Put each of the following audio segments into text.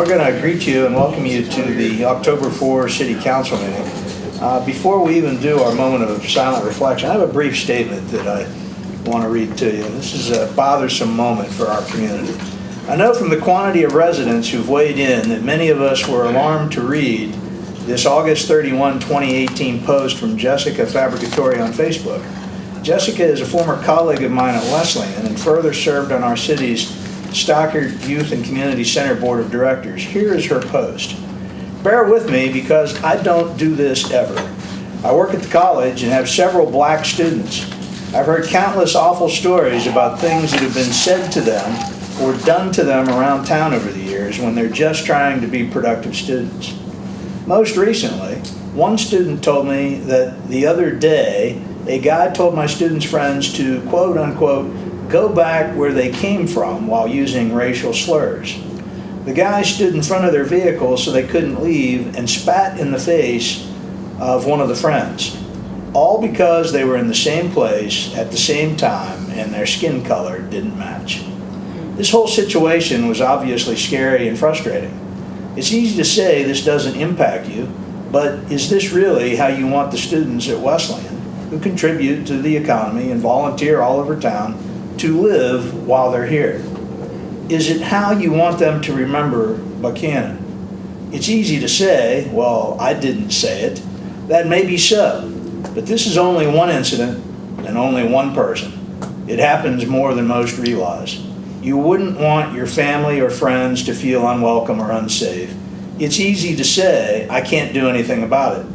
we're going to greet you and welcome you to the October 4 City Council meeting. Before we even do our moment of silent reflection, I have a brief statement that I want to read to you. This is a bothersome moment for our community. I know from the quantity of residents who've weighed in that many of us were alarmed to read this August 31, 2018 post from Jessica Fabricatori on Facebook. Jessica is a former colleague of mine at Wesleyan and further served on our city's Stockard Youth and Community Center Board of Directors. Here is her post. Bear with me because I don't do this ever. I work at the college and have several black students. I've heard countless awful stories about things that have been said to them or done to them around town over the years when they're just trying to be productive students. Most recently, one student told me that the other day, a guy told my students' friends to, quote unquote, go back where they came from while using racial slurs. The guy stood in front of their vehicle so they couldn't leave and spat in the face of one of the friends, all because they were in the same place at the same time and their skin color didn't match. This whole situation was obviously scary and frustrating. It's easy to say this doesn't impact you, but is this really how you want the students at Wesleyan, who contribute to the economy and volunteer all over town, to live while they're here? Is it how you want them to remember Buckhannon? It's easy to say, well, I didn't say it. That may be so, but this is only one incident and only one person. It happens more than most realize. You wouldn't want your family or friends to feel unwelcome or unsafe. It's easy to say, I can't do anything about it.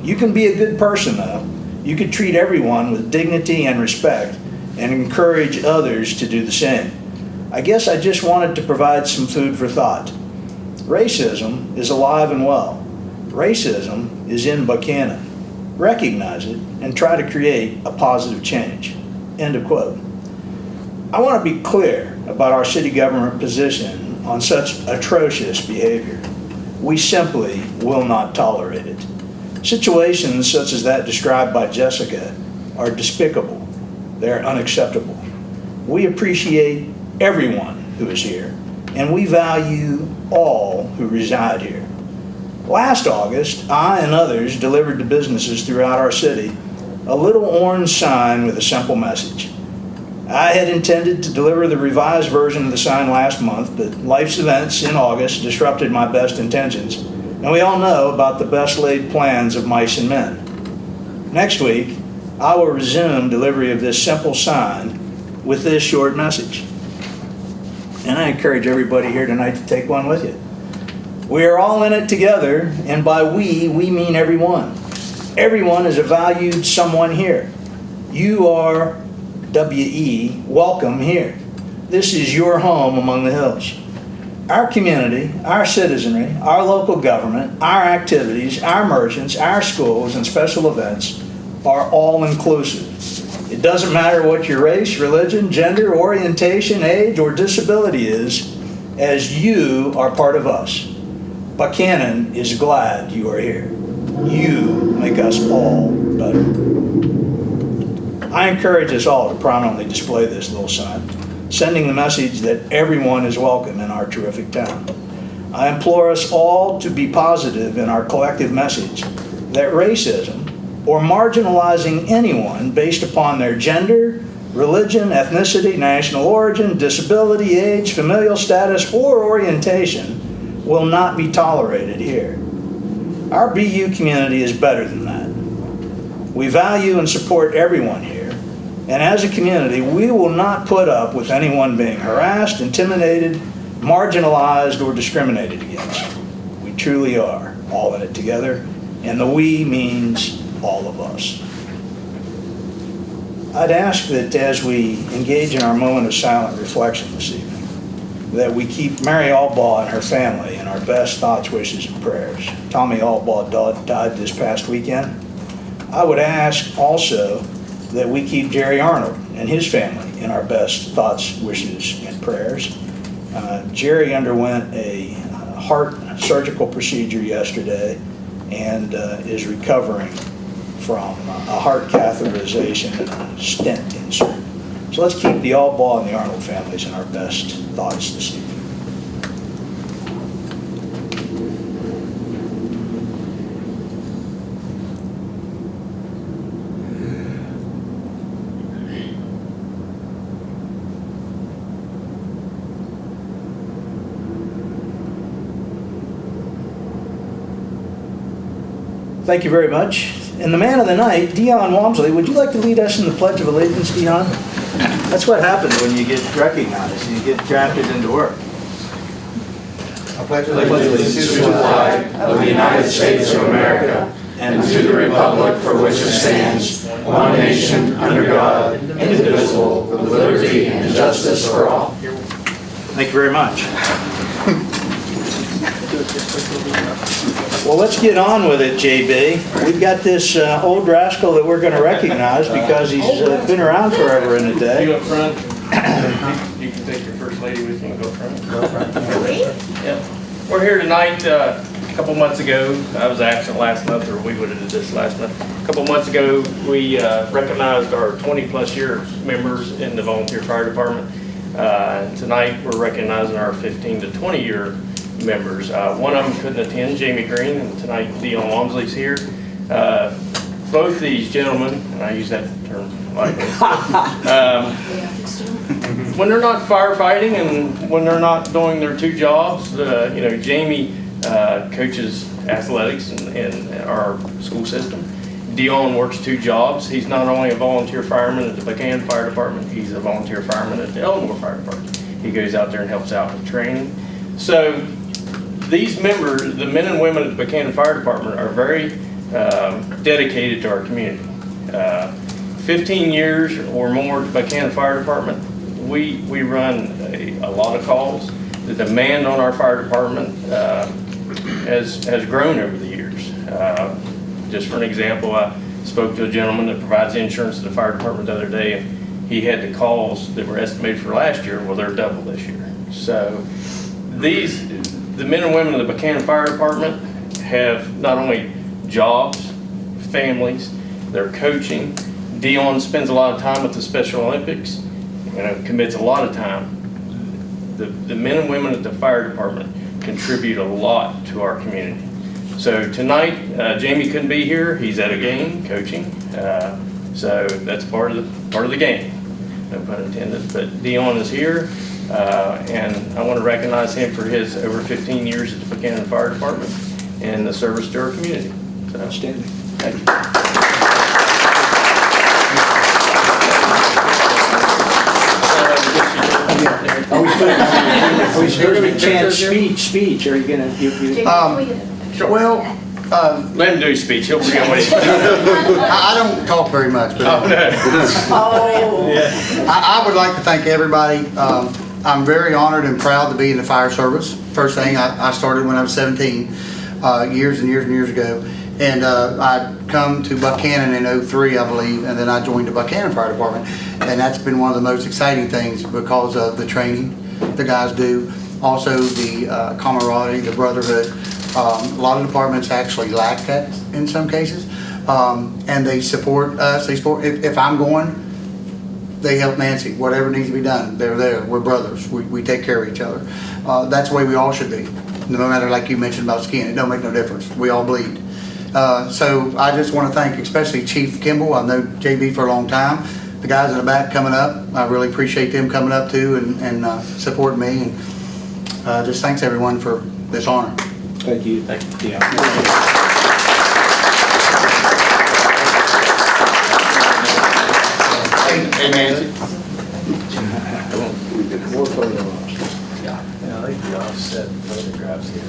You can be a good person, though. You could treat everyone with dignity and respect and encourage others to do the same. I guess I just wanted to provide some food for thought. Racism is alive and well. Racism is in Buckhannon. Recognize it and try to create a positive change. End of quote. I want to be clear about our city government position on such atrocious behavior. We simply will not tolerate it. Situations such as that described by Jessica are despicable. They're unacceptable. We appreciate everyone who is here, and we value all who reside here. Last August, I and others delivered to businesses throughout our city a little orange sign with a simple message. I had intended to deliver the revised version of the sign last month, but life's events in August disrupted my best intentions, and we all know about the best laid plans of mice and men. Next week, I will resume delivery of this simple sign with this short message. And I encourage everybody here tonight to take one with you. We are all in it together, and by we mean everyone. Everyone is a valued someone here. You are W.E. welcome here. This is your home among the hills. Our community, our citizenry, our local government, our activities, our merchants, our schools, and special events are all inclusive. It doesn't matter what your race, religion, gender, orientation, age, or disability is, as you are part of us. Buckhannon is glad you are here. You make us all better. I encourage us all to prominently display this little sign, sending the message that everyone is welcome in our terrific town. I implore us all to be positive in our collective message that racism, or marginalizing anyone based upon their gender, religion, ethnicity, national origin, disability, age, familial status, or orientation will not be tolerated here. Our BU community is better than that. We value and support everyone here, and as a community, we will not put up with anyone being harassed, intimidated, marginalized, or discriminated against. We truly are all in it together, and the we means all of us. I'd ask that as we engage in our moment of silent reflection this evening, that we keep Mary Albaugh and her family in our best thoughts, wishes, and prayers. Tommy Albaugh died this past weekend. I would ask also that we keep Jerry Arnold and his family in our best thoughts, wishes, and prayers. Jerry underwent a heart surgical procedure yesterday and is recovering from a heart catheterization and a stent insert. So let's keep the Albaugh and the Arnold families in our best thoughts this evening. Thank you very much. And the man of the night, Dion Walmsley, would you like to lead us in the Pledge of Allegiance, Dion? That's what happens when you get recognized, you get drafted into work. I pledge allegiance to the flag of the United States of America and to the republic for which it stands, one nation, under God, indivisible, with liberty and justice for all. Thank you very much. Well, let's get on with it, JB. We've got this old rascal that we're going to recognize because he's been around forever in a day. You up front. You can take your first lady with you and go front. Yeah. We're here tonight. A couple months ago, I was absent last month, or we would have did this last month. A couple months ago, we recognized our 20-plus year members in the volunteer fire department. Tonight, we're recognizing our 15 to 20-year members. One of them couldn't attend, Jamie Green, and tonight Dion Walmsley's here. Both these gentlemen, and I use that term lightly, when they're not firefighting and when they're not doing their two jobs, Jamie coaches athletics in our school system. Dion works two jobs. He's not only a volunteer fireman at the Buckhannon Fire Department, he's a volunteer fireman at the Elmore Fire Department. He goes out there and helps out with training. So these members, the men and women at the Buckhannon Fire Department, are very dedicated to our community. 15 years or more at the Buckhannon Fire Department, we run a lot of calls. The demand on our fire department has grown over the years. Just for an example, I spoke to a gentleman that provides insurance to the fire department the other day, and he had the calls that were estimated for last year. Well, they're double this year. So the men and women of the Buckhannon Fire Department have not only jobs, families, they're coaching. Dion spends a lot of time with the Special Olympics, commits a lot of time. The men and women at the fire department contribute a lot to our community. So tonight, Jamie couldn't be here. He's at a game coaching, so that's part of the game, no pun intended. But Dion is here, and I want to recognize him for his over 15 years at the Buckhannon Fire Department and the service to our community. So, Outstanding. Thank you. Are we still going to chant speech? Are you going to give you? Well, Let him do his speech. He'll forget what he said. I don't talk very much, but Oh, no. I would like to thank everybody. I'm very honored and proud to be in the fire service. First thing, I started when I was 17, years and years and years ago. And I come to Buckhannon in '03, I believe, and then I joined the Buckhannon Fire Department. And that's been one of the most exciting things because of the training the guys do. Also the camaraderie, the brotherhood. A lot of departments actually lack that in some cases. And they support us. They support, if I'm going, they help Nancy. Whatever needs to be done, they're there. We're brothers. We take care of each other. That's the way we all should be. No matter, like you mentioned about skiing, it don't make no difference. We all bleed. So I just want to thank especially Chief Kimball. I've known JB for a long time. The guys in the back coming up, I really appreciate them coming up too and supporting me. And just thanks everyone for this honor. Thank you. Thank you. Yeah. Hey Nancy. More photos. Yeah, they do offset photographs here.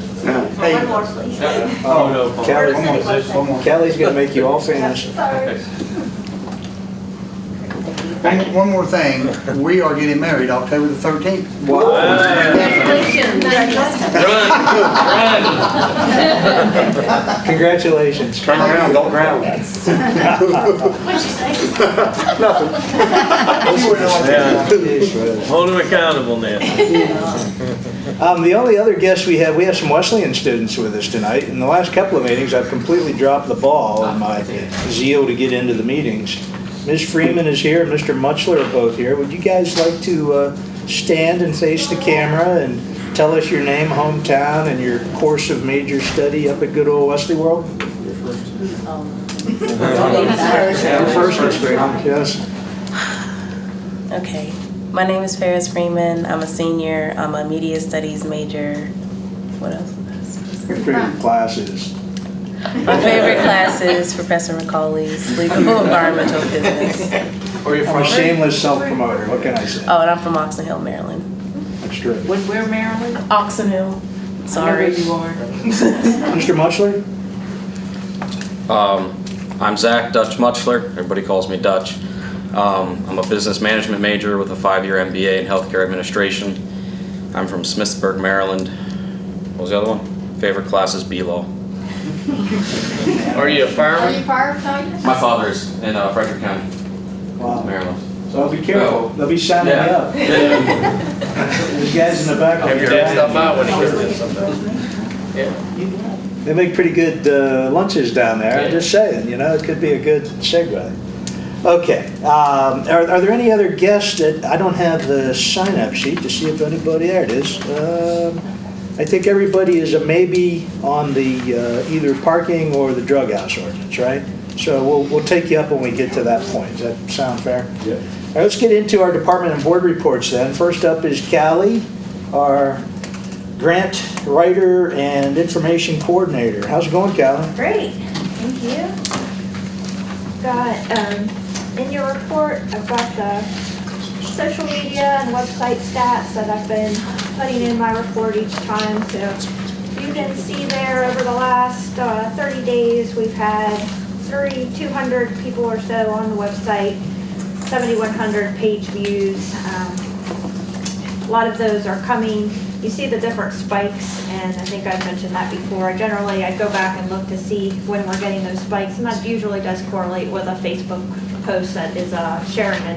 Hey. One more, please. Oh, no. Kelly's going to make you all famous. And one more thing, we are getting married October the 13th. Congratulations. Congratulations. Turn around, don't drown. What'd you say? Hold them accountable now. The only other guests we have some Wesleyan students with us tonight. In the last couple of meetings, I've completely dropped the ball in my zeal to get into the meetings. Ms. Freeman is here, and Mr. Mutchler are both here. Would you guys like to stand and face the camera and tell us your name, hometown, and your course of major study up at good old Wesley World? First, Ms. Freeman, yes. Okay, my name is Ferris Freeman. I'm a senior. I'm a media studies major. What else? Your favorite classes? My favorite class is Professor Macaulay's Legal Environmental Business. Where you I'm a shameless self-promoter, what can I say? Oh, and I'm from Oxon Hill, Maryland. That's true. Where, Maryland? Oxon Hill. Sorry. I know where you are. Mr. Mutchler? I'm Zach Dutch Mutchler. Everybody calls me Dutch. I'm a business management major with a 5-year MBA in healthcare administration. I'm from Smithsburg, Maryland. What was the other one? Favorite class is B-Law. Are you a Are fireman? you firefighter? My father's in Frederick County, Wow. Maryland. So be careful, they'll be signing you up. There's guys in the back. Have your dad stop by when he gets in sometime? Yeah. They make pretty good lunches down there, I'm Yeah. just saying, you know, it could be a good segue. Okay, are there any other guests that, I don't have the sign-up sheet to see if anybody, there it is. I think everybody is a maybe on the either parking or the drug house ordinance, right? So we'll take you up when we get to that point. Does that sound fair? Yeah. All right, let's get into our department and board reports then. First up is Callie, our grant writer and information coordinator. How's it going, Callie? Great, thank you. Got, in your report, I've got the social media and website stats that I've been putting in my report each time. So you can see there over the last 30 days, we've had 3,200 people or so on the website, 7,100 page views. A lot of those are coming. You see the different spikes, and I think I've mentioned that before. Generally, I go back and look to see when we're getting those spikes, and that usually does correlate with a Facebook post that is sharing a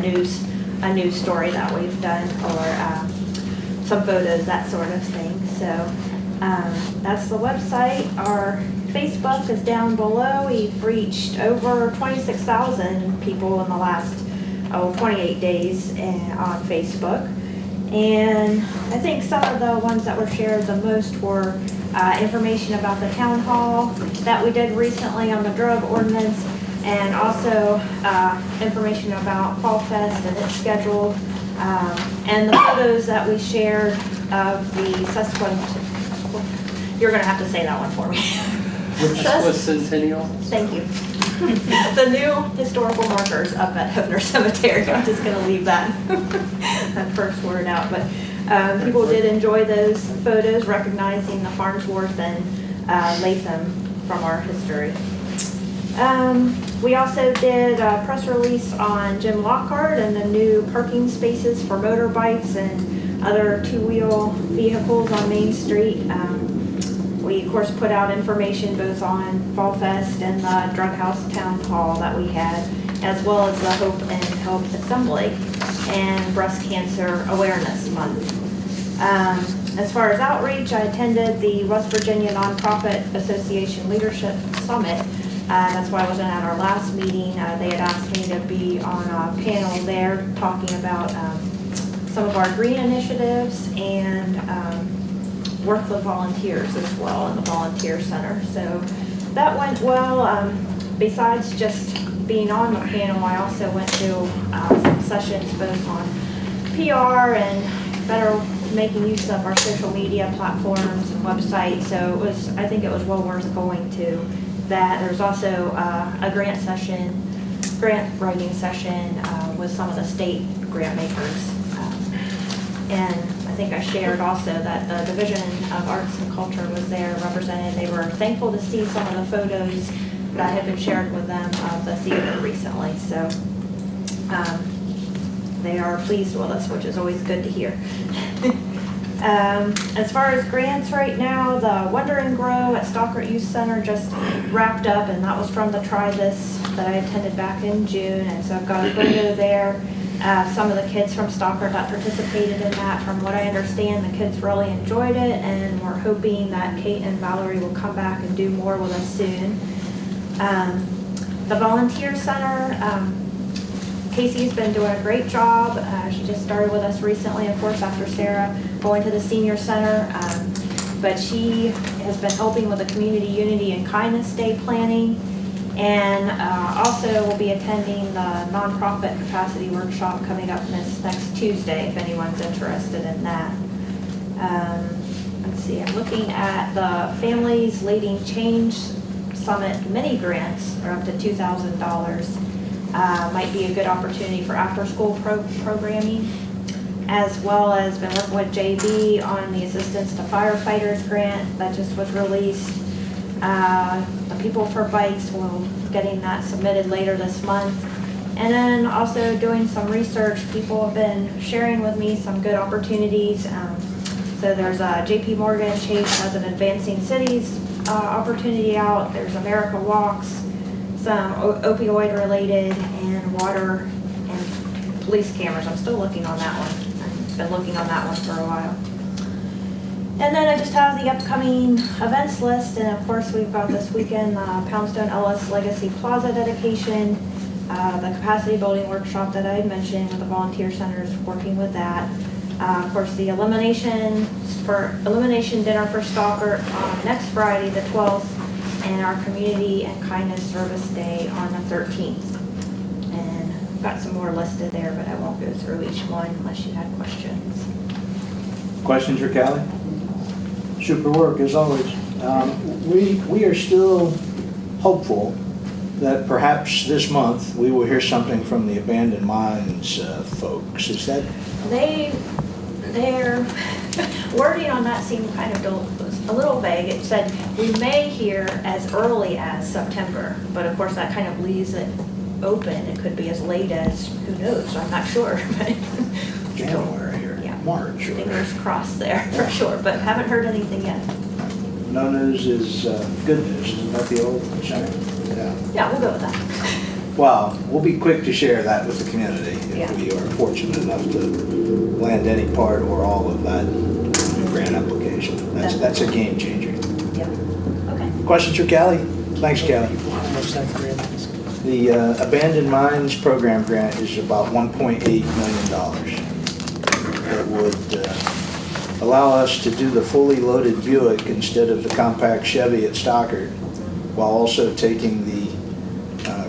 news story that we've done, or some photos, that sort of thing. So that's the website. Our Facebook is down below. We've reached over 26,000 people in the last 28 days on Facebook. And I think some of the ones that were shared the most were information about the town hall that we did recently on the drug ordinance, and also information about Fall Fest and its schedule, and the photos that we shared of the you're going to have to say that one for me. Centennial? Thank you. The new historical markers up at Hefner Cemetery. I'm just going to leave that first word out. But people did enjoy those photos, recognizing the Farnsworth and Latham from our history. We also did a press release on Jim Lockhart and the new parking spaces for motorbikes and other two-wheel vehicles on Main Street. We, of course, put out information both on Fall Fest and the Drug House Town Hall that we had, as well as the Hope and Help Assembly and Breast Cancer Awareness Month. As far as outreach, I attended the West Virginia Nonprofit Association Leadership Summit. That's why I wasn't at our last meeting. They had asked me to be on a panel there talking about some of our green initiatives and work with volunteers as well in the volunteer center. So that went well. Besides just being on the panel, I also went to some sessions both on PR and better making use of our social media platforms and websites. So I think it was well worth going to that. There's also a grant writing session with some of the state grant makers. And I think I shared also that the Division of Arts and Culture was there represented. They were thankful to see some of the photos that had been shared with them of the theater recently. So they are pleased with us, which is always good to hear. As far as grants right now, the Wonder and Grow at Stockert Youth Center just wrapped up, and that was from the Try This that I attended back in June. And so I've got a photo there. Some of the kids from Stockert that participated in that, from what I understand, the kids really enjoyed it, and we're hoping that Kate and Valerie will come back and do more with us soon. The Volunteer Center, Casey's been doing a great job. She just started with us recently, of course, after Sarah going to the Senior Center. But she has been helping with the Community Unity and Kindness Day planning. And also will be attending the nonprofit capacity workshop coming up next Tuesday, if anyone's interested in that. Let's see, I'm looking at the Families Leading Change Summit mini grants are up to $2,000. Might be a good opportunity for after-school programming, as well as been working with JB on the Assistance to Firefighters grant that just was released. The People for Bikes, we'll getting that submitted later this month. And then also doing some research. People have been sharing with me some good opportunities. So there's JP Morgan Chase has an Advancing Cities opportunity out. There's America Walks, some opioid related, and water and police cameras. I'm still looking on that one. I've been looking on that one for a while. And then I just have the upcoming events list, and of course we've got this weekend, Poundstone Ellis Legacy Plaza dedication, the capacity building workshop that I had mentioned with the volunteer centers, working with that. Of course, the elimination dinner for Stalker on next Friday, the 12th, and our Community and Kindness Service Day on the 13th. And I've got some more listed there, but I won't go through each one unless you had questions. Questions for Callie? Super work, as always. We are still hopeful that perhaps this month we will hear something from the Abandoned Mines folks. Is that? Their wording on that seemed kind of a little vague. It said, we may hear as early as September, but of course that kind of leaves it open. It could be as late as, who knows, I'm not sure. January or Yeah. March. Or Fingers crossed there for sure, but haven't heard anything yet. no news is good news. Isn't that the old saying? Yeah. Yeah, we'll go with that. Well, we'll be quick to share that with the community if Yeah. we are fortunate enough to land any part or all of that grant application. That's a game changer. Yeah. Okay. Questions for Callie? Thanks, Callie. How much that grant is? The Abandoned Mines Program grant is about $1.8 million. It would allow us to do the fully loaded Buick instead of the compact Chevy at Stockard, while also taking the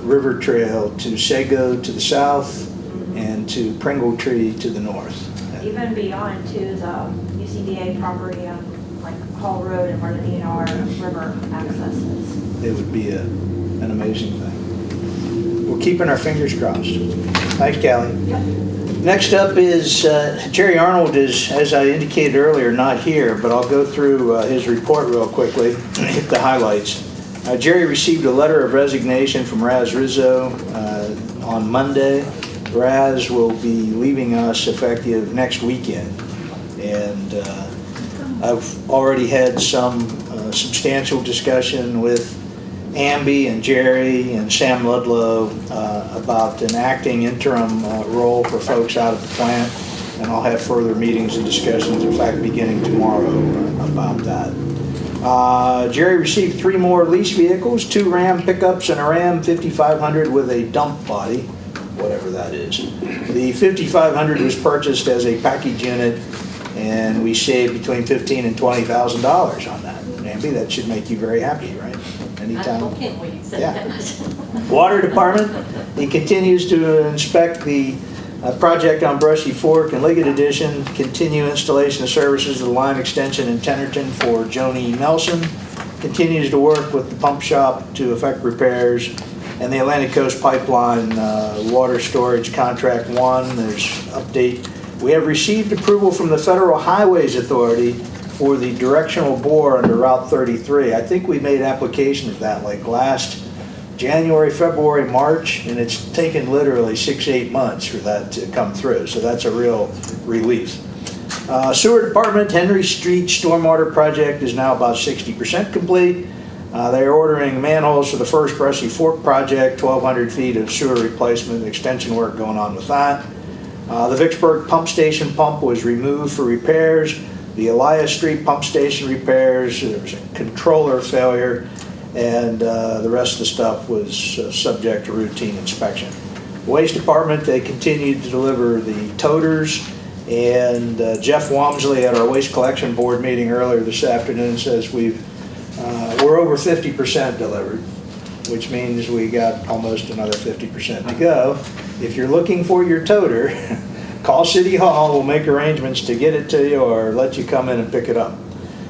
river trail to Sago to the south and to Pringle Tree to the north. Even beyond to the UCDA property on like Hall Road and where the DNR River access is. It would be an amazing thing. We're keeping our fingers crossed. Thanks, Callie. Yep. Next up is Jerry Arnold is, as I indicated earlier, not here, but I'll go through his report real quickly, hit the highlights. Jerry received a letter of resignation from Raz Rizzo on Monday. Raz will be leaving us effective next weekend. And I've already had some substantial discussion with Amby and Jerry and Sam Ludlow about an acting interim role for folks out at the plant. And I'll have further meetings and discussions, in fact, beginning tomorrow about that. Jerry received 3 more lease vehicles, 2 Ram pickups and a Ram 5500 with a dump body, whatever that is. The 5500 was purchased as a package unit, and we saved between $15,000 and $20,000 on that. Amby, that should make you very happy, right? Anytime. Okay, well, you said Yeah. that. Water Department, he continues to inspect the project on Brushy Fork and Liggett Addition, continue installation of services of the line extension in Tennerton for Joni Nelson, continues to work with the pump shop to effect repairs, and the Atlantic Coast Pipeline water storage contract 1, there's update. We have received approval from the Federal Highways Authority for the directional bore under Route 33. I think we made application of that like last January, February, March, and it's taken literally 6-8 months for that to come through. So that's a real relief. Sewer Department, Henry Street Stormwater Project is now about 60% complete. They're ordering manholes for the first Brushy Fork project, 1,200 feet of sewer replacement, extension work going on with that. The Vicksburg pump station pump was removed for repairs. The Elias Street pump station repairs, there was a controller failure, and the rest of the stuff was subject to routine inspection. Waste Department, they continued to deliver the toters, and Jeff Wamsley at our Waste Collection Board meeting earlier this afternoon says we're over 50% delivered, which means we got almost another 50% to go. If you're looking for your toter, call City Hall, we'll make arrangements to get it to you or let you come in and pick it up.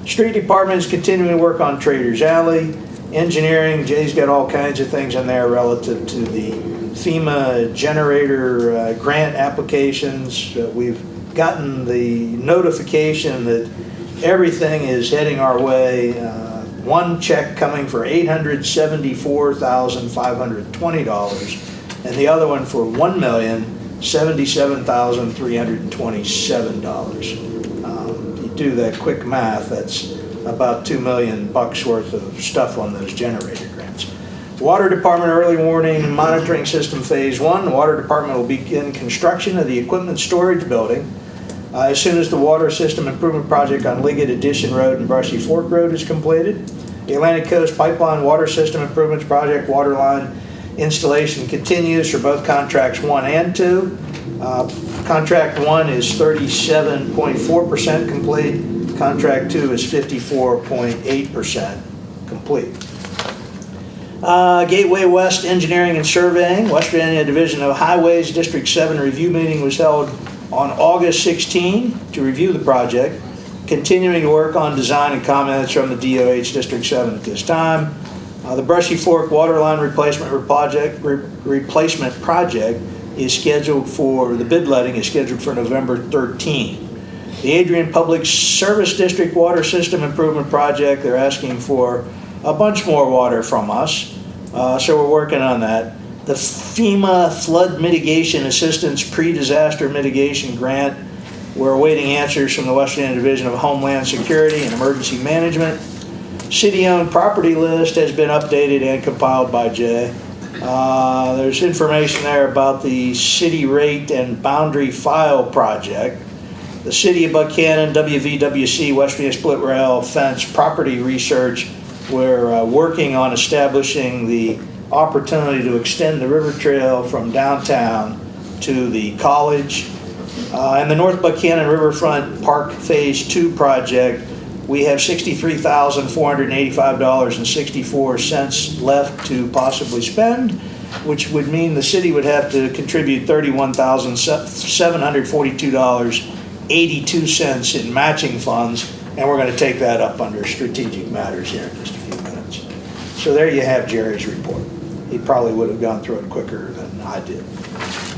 Street Department is continuing to work on Trader's Alley. Engineering, Jay's got all kinds of things in there relative to the FEMA generator grant applications. We've gotten the notification that everything is heading our way. One check coming for $874,520, and the other one for $1,077,327. You do that quick math, that's about $2 million worth of stuff on those generator grants. Water Department early warning monitoring system phase 1. The Water Department will begin construction of the equipment storage building as soon as the water system improvement project on Liggett Addition Road and Brushy Fork Road is completed. The Atlantic Coast Pipeline Water System Improvements Project water line installation continues for both contracts 1 and 2. Contract 1 is 37.4% complete. Contract 2 is 54.8% complete. Gateway West Engineering and Surveying, West Virginia Division of Highways District 7 review meeting was held on August 16 to review the project. Continuing to work on design and comments from the DOH District 7 at this time. The Brushy Fork Waterline Replacement Project is scheduled for, the bid letting is scheduled for November 13. The Adrian Public Service District Water System Improvement Project, they're asking for a bunch more water from us, so we're working on that. The FEMA Flood Mitigation Assistance Pre-Disaster Mitigation Grant, we're awaiting answers from the West Virginia Division of Homeland Security and Emergency Management. City-owned property list has been updated and compiled by Jay. There's information there about the city rate and boundary file project. The City of Buckhannon, WVWC, West Virginia Split Rail Fence Property Research, we're working on establishing the opportunity to extend the river trail from downtown to the college. And the North Buckhannon Riverfront Park Phase 2 project, we have $63,485.64 left to possibly spend, which would mean the city would have to contribute $31,742.82 in matching funds, and we're going to take that up under strategic matters here in just a few minutes. So there you have Jerry's report. He probably would have gone through it quicker than I did.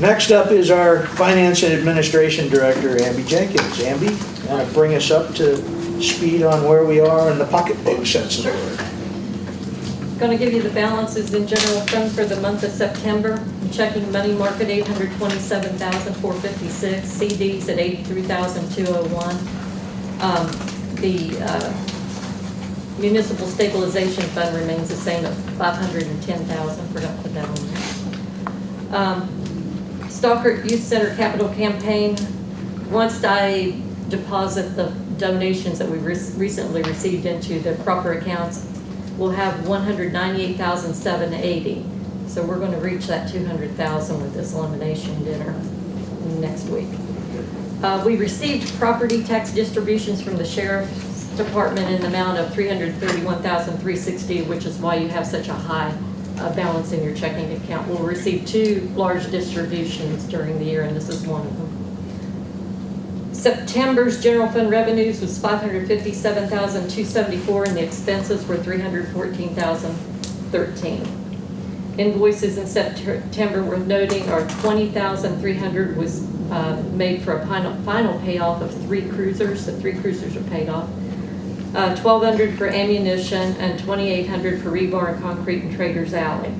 Next up is our Finance and Administration Director, Amby Jenkins. Amby, want to bring us up to speed on where we are in the pocketbook sense of the word? Going to give you the balances in general fund for the month of September. Checking money market $827,456, CDs at $83,201. The municipal stabilization fund remains the same at $510,000. Forgot to put that on there. Stockert Youth Center Capital Campaign. Once I deposit the donations that we recently received into the proper accounts, we'll have $198,780. So we're going to reach that $200,000 with this elimination dinner next week. We received property tax distributions from the Sheriff's Department in the amount of $331,360, which is why you have such a high balance in your checking account. We'll receive 2 large distributions during the year, and this is one of them. September's general fund revenues was $557,274, and the expenses were $314,013. Invoices in September we're noting are $20,300 was made for a final payoff of 3 cruisers. The 3 cruisers are paid off. $1,200 for ammunition and $2,800 for rebar and concrete and Traders Alley.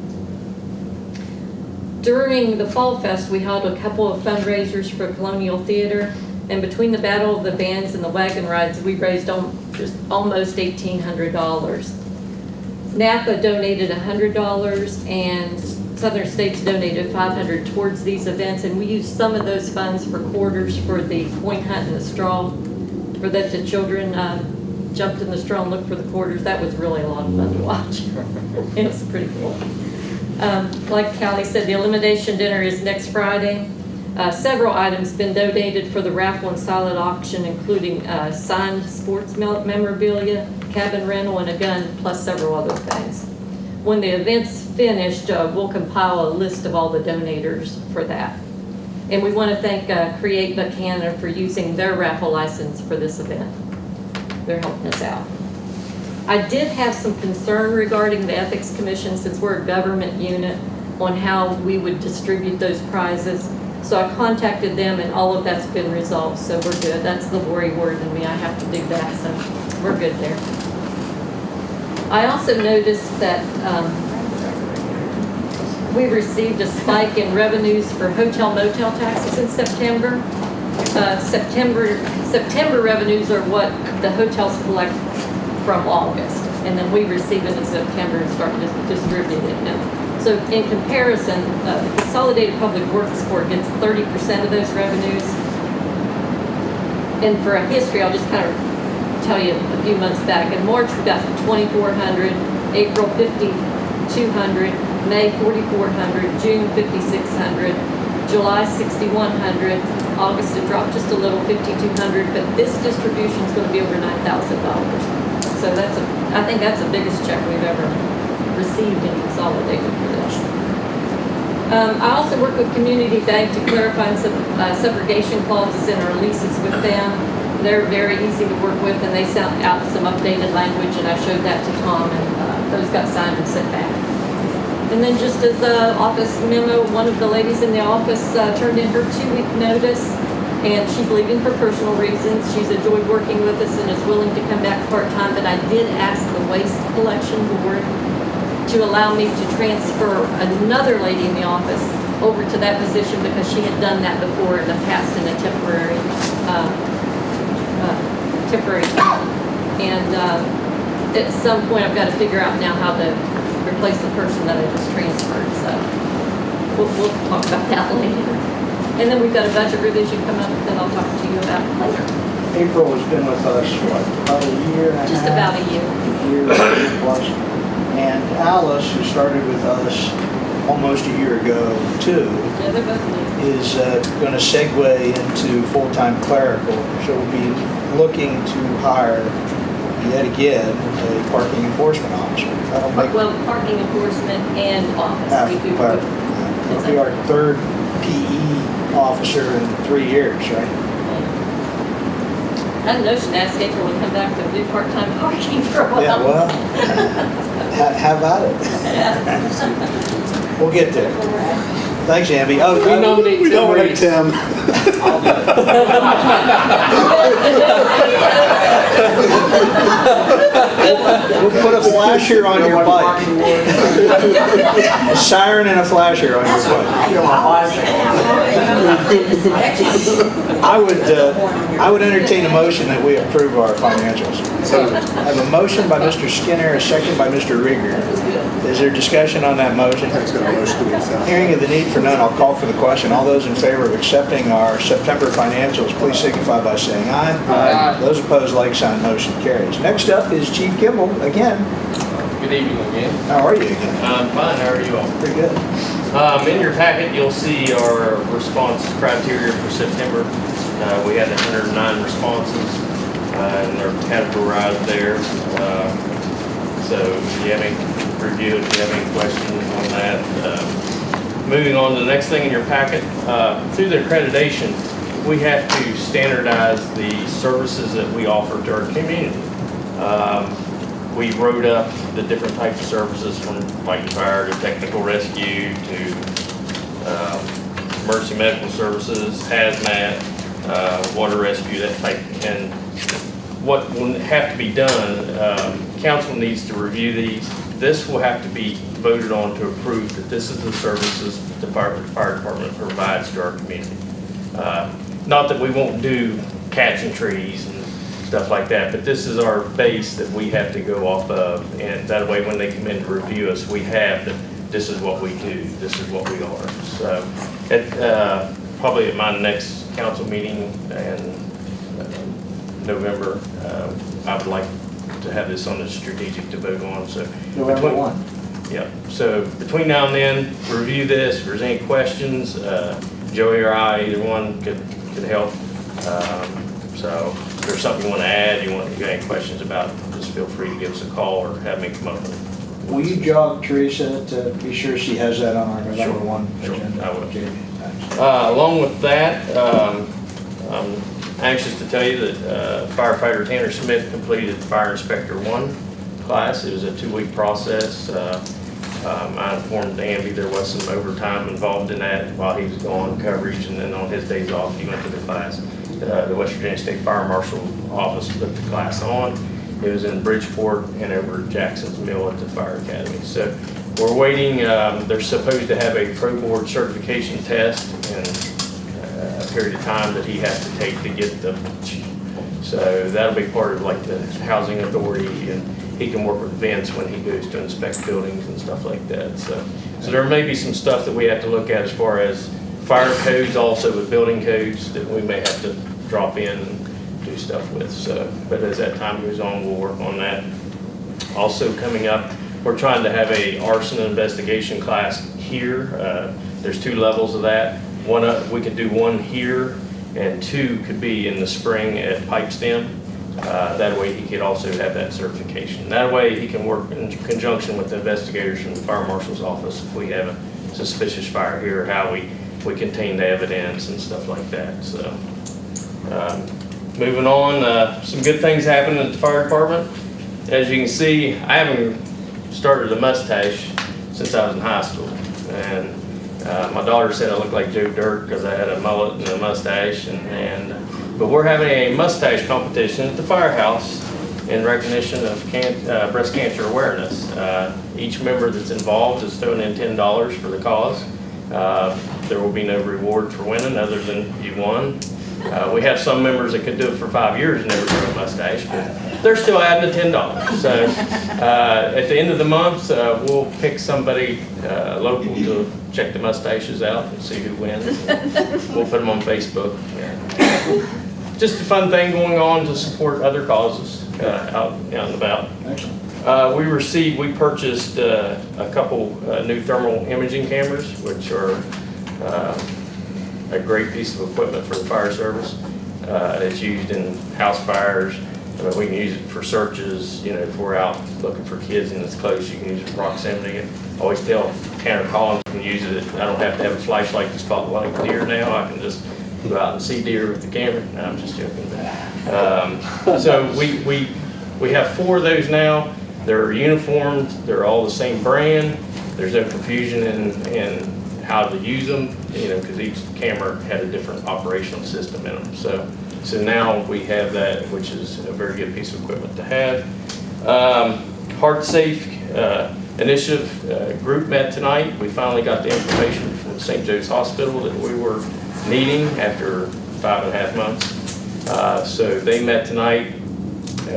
During the Fall Fest, we held a couple of fundraisers for Colonial Theater, and between the Battle of the Bands and the wagon rides, we raised just almost $1,800. Napa donated $100 and Southern States donated $500 towards these events, and we used some of those funds for quarters for the point hunt and the straw, for that the children jumped in the straw and looked for the quarters. That was really a lot of fun to watch. It was pretty cool. Like Callie said, the elimination dinner is next Friday. Several items been donated for the raffle and silent auction, including signed sports memorabilia, cabin rental, and a gun, plus several other things. When the event's finished, we'll compile a list of all the donators for that. And we want to thank Create Buckhannon for using their raffle license for this event. They're helping us out. I did have some concern regarding the Ethics Commission, since we're a government unit, on how we would distribute those prizes. So I contacted them, and all of that's been resolved, so we're good. That's the worry word in me, I have to do that, so we're good there. I also noticed that we received a spike in revenues for hotel motel taxes in September. September revenues are what the hotels collect from August, and then we receive it in September and start to distribute it now. So in comparison, the Consolidated Public Works Board gets 30% of those revenues. And for a history, I'll just kind of tell you a few months back. In March, we got 2,400, April 5,200, May 4,400, June 5,600, July 6,100, August it dropped just a little, 5,200, but this distribution is going to be over $9,000. So I think that's the biggest check we've ever received in Consolidated for this. I also work with Community Bank to clarify some subrogation clauses in our leases with them. They're very easy to work with, and they sent out some updated language, and I showed that to Tom, and those got signed and sent back. And then just as an office memo, one of the ladies in the office turned in her 2-week notice, and she's leaving for personal reasons. She's enjoyed working with us and is willing to come back part-time, but I did ask the Waste Collection Board to allow me to transfer another lady in the office over to that position, because she had done that before in the past in a temporary time. And at some point, I've got to figure out now how to replace the person that I just transferred. So we'll talk about that later. And then we've got a budget revision coming up that I'll talk to you about later. April has been with us, what, about a year and a half? Just about a year. A year plus. And Alice, who started with us almost a year ago, too, Yeah, they're both new. is going to segue into full-time clerical. So we'll be looking to hire, yet again, a parking enforcement officer. That'll make Well, parking enforcement and office. half, We do but both. it'll be our third PE officer in 3 years, right? I had a notion to ask April to come back to do part-time parking for a while. Yeah, well, how about it? We'll get there. Thanks, Amby. Oh, We nominate Tim Reeves. Tim. We'll put a flasher on your bike. A siren and a flasher on your bike. I would entertain a motion that we approve our financials. So I have a motion by Mr. Skinner, a second by Mr. Rieger. Is there discussion on that motion? Hearing of the need for none, I'll call for the question. All those in favor of accepting our September financials, please signify by saying aye. Aye. Those opposed, like sign, motion carries. Next up is Chief Kimball again. Good evening again. How are you again? I'm fine, how are you all? Pretty good. In your packet, you'll see our response criteria for September. We had 109 responses, and they're categorized there. So if you have any review, if you have any questions on that. Moving on to the next thing in your packet, through the accreditation, we have to standardize the services that we offer to our community. We wrote up the different types of services, from fighting fire to technical rescue to emergency medical services, hazmat, water rescue, that type. And what will have to be done, council needs to review these. This will have to be voted on to approve that this is the services the fire department provides to our community. Not that we won't do catching trees and stuff like that, but this is our base that we have to go off of, and that way when they come in to review us, we have that this is what we do, this is what we are. So probably at my next council meeting in November, I would like to have this on the strategic to vote on. So November 1. Yeah, so between now and then, review this. If there's any questions, Joey or I, either one could help. So if there's something you want to add, you got any questions about, just feel free to give us a call or have me come up with it. Will you jog Teresa to be sure she has that on our November 1 Sure, agenda? I will. Okay, thanks. Along with that, I'm anxious to tell you that firefighter Tanner Smith completed Fire Inspector 1. class. It was a 2-week process. I informed Andy there was some overtime involved in that while he was gone, coverage, and then on his days off, he went to the class. The West Virginia State Fire Marshal Office put the class on. It was in Bridgeport and over at Jackson's Mill at the Fire Academy. So we're waiting. They're supposed to have a pro board certification test and a period of time that he has to take to get the. So that'll be part of like the housing authority, and he can work with Vince when he goes to inspect buildings and stuff like that. So there may be some stuff that we have to look at as far as fire codes, also with building codes that we may have to drop in and do stuff with. So, but as that time goes on, we'll work on that. Also coming up, we're trying to have a arson investigation class here. There's 2 levels of that. One, we could do 1 here, and 2 could be in the spring at Pipestem. That way he could also have that certification. That way he can work in conjunction with the investigators from the fire marshal's office if we have a suspicious fire here, how we contain the evidence and stuff like that. So moving on, some good things happened at the fire department. As you can see, I haven't started a mustache since I was in high school. And my daughter said I looked like Joe Dirt because I had a mullet and a mustache. But we're having a mustache competition at the firehouse in recognition of breast cancer awareness. Each member that's involved is throwing in $10 for the cause. There will be no reward for winning other than you won. We have some members that could do it for 5 years and never grow a mustache, but they're still adding the $10. So at the end of the month, we'll pick somebody local to check the mustaches out and see who wins. We'll put them on Facebook. Just a fun thing going on to support other causes out and about. We purchased a couple new thermal imaging cameras, which are a great piece of equipment for the fire service. It's used in house fires. We can use it for searches, if we're out looking for kids and it's close, you can use it for proximity. I always tell Tanner Collins you can use it. I don't have to have a flashlight to spot like deer now. I can just go out and see deer with the camera. No, I'm just joking. So we have 4 of those now. They're uniformed. They're all the same brand. There's no confusion in how to use them, because each camera had a different operational system in them. So now we have that, which is a very good piece of equipment to have. Heart Safe Initiative group met tonight. We finally got the information from St. Joe's Hospital that we were needing after 5.5 months. So they met tonight.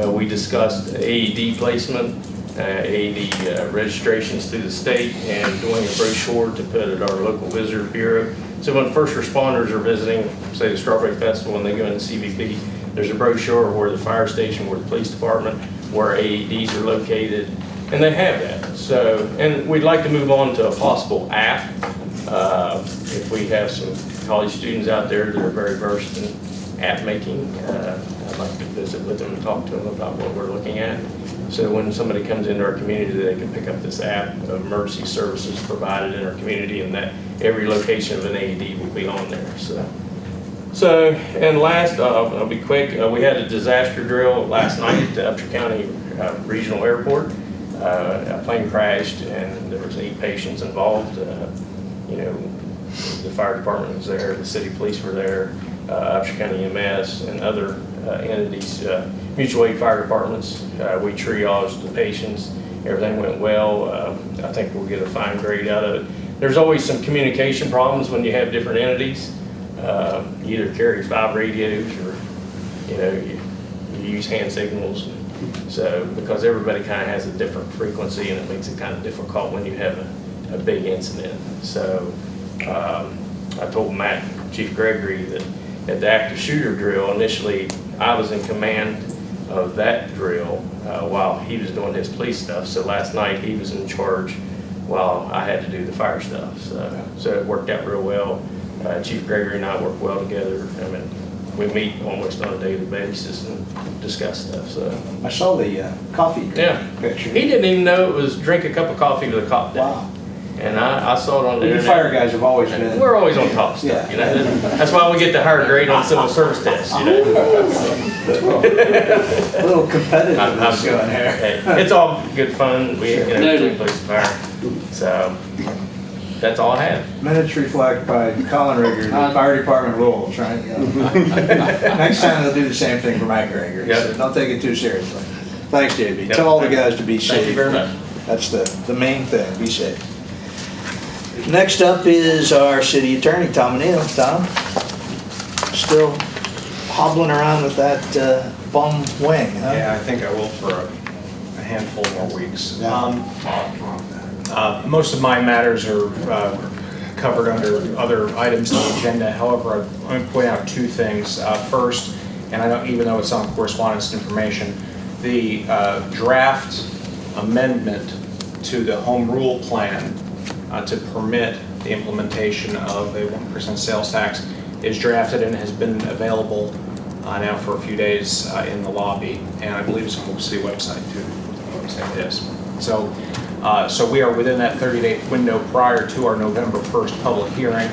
We discussed AED placement, AED registrations through the state, and doing a brochure to put at our local visitor bureau. So when first responders are visiting, say the Strawberry Festival, and they go into CVP, there's a brochure where the fire station, where the police department, where AEDs are located, and they have that. So, and we'd like to move on to a possible app. If we have some college students out there that are very versed in app making, I'd like to visit with them and talk to them about what we're looking at. So when somebody comes into our community, they can pick up this app of emergency services provided in our community, and that every location of an AED will be on there. So and last, I'll be quick, we had a disaster drill last night at the Upshur County Regional Airport. A plane crashed and there was 8 patients involved. The fire department was there, the city police were there, Upshur County EMS and other entities, mutual aid fire departments. We triaged the patients. Everything went well. I think we'll get a fine grade out of it. There's always some communication problems when you have different entities. You either carry 5 radios or you use hand signals. So because everybody kind of has a different frequency, and it makes it kind of difficult when you have a big incident. So I told Matt, Chief Gregory, that at the active shooter drill, initially I was in command of that drill while he was doing his police stuff. So last night he was in charge while I had to do the fire stuff. So it worked out real well. Chief Gregory and I work well together. I mean, we meet almost on a daily basis and discuss stuff. So I saw the coffee yeah, picture. he didn't even know it was drink a cup of coffee with a cop day. Wow. And I saw it on the You internet. fire guys have always been. We're always on top of stuff, you know? That's why we get the higher grade on civil service tests, you know? A little competitive I'm going here. Hey, it's all good fun. We, you know, we police and fire. So, that's all I have. Minutes reflect by Colin Rigger, the fire department rules, right? Yeah. Next time they'll do the same thing for Mike Rigger, Yep. so don't take it too seriously. Thanks, JB. Yep. Tell all the guys to be safe. Thank you very much. That's the main thing, be safe. Next up is our city attorney, Tom O'Neill. Tom, still hobbling around with that bum wing, huh? Yeah, I think I will for a handful more weeks. Yeah. Most of my matters are covered under other items on the agenda. However, I'm going to point out two things. First, and I don't even know it's on correspondence information, the draft amendment to the home rule plan to permit the implementation of a 1% sales tax is drafted and has been available now for a few days in the lobby, and I believe it's on the city website too. Website is. So we are within that 30-day window prior to our November 1st public hearing,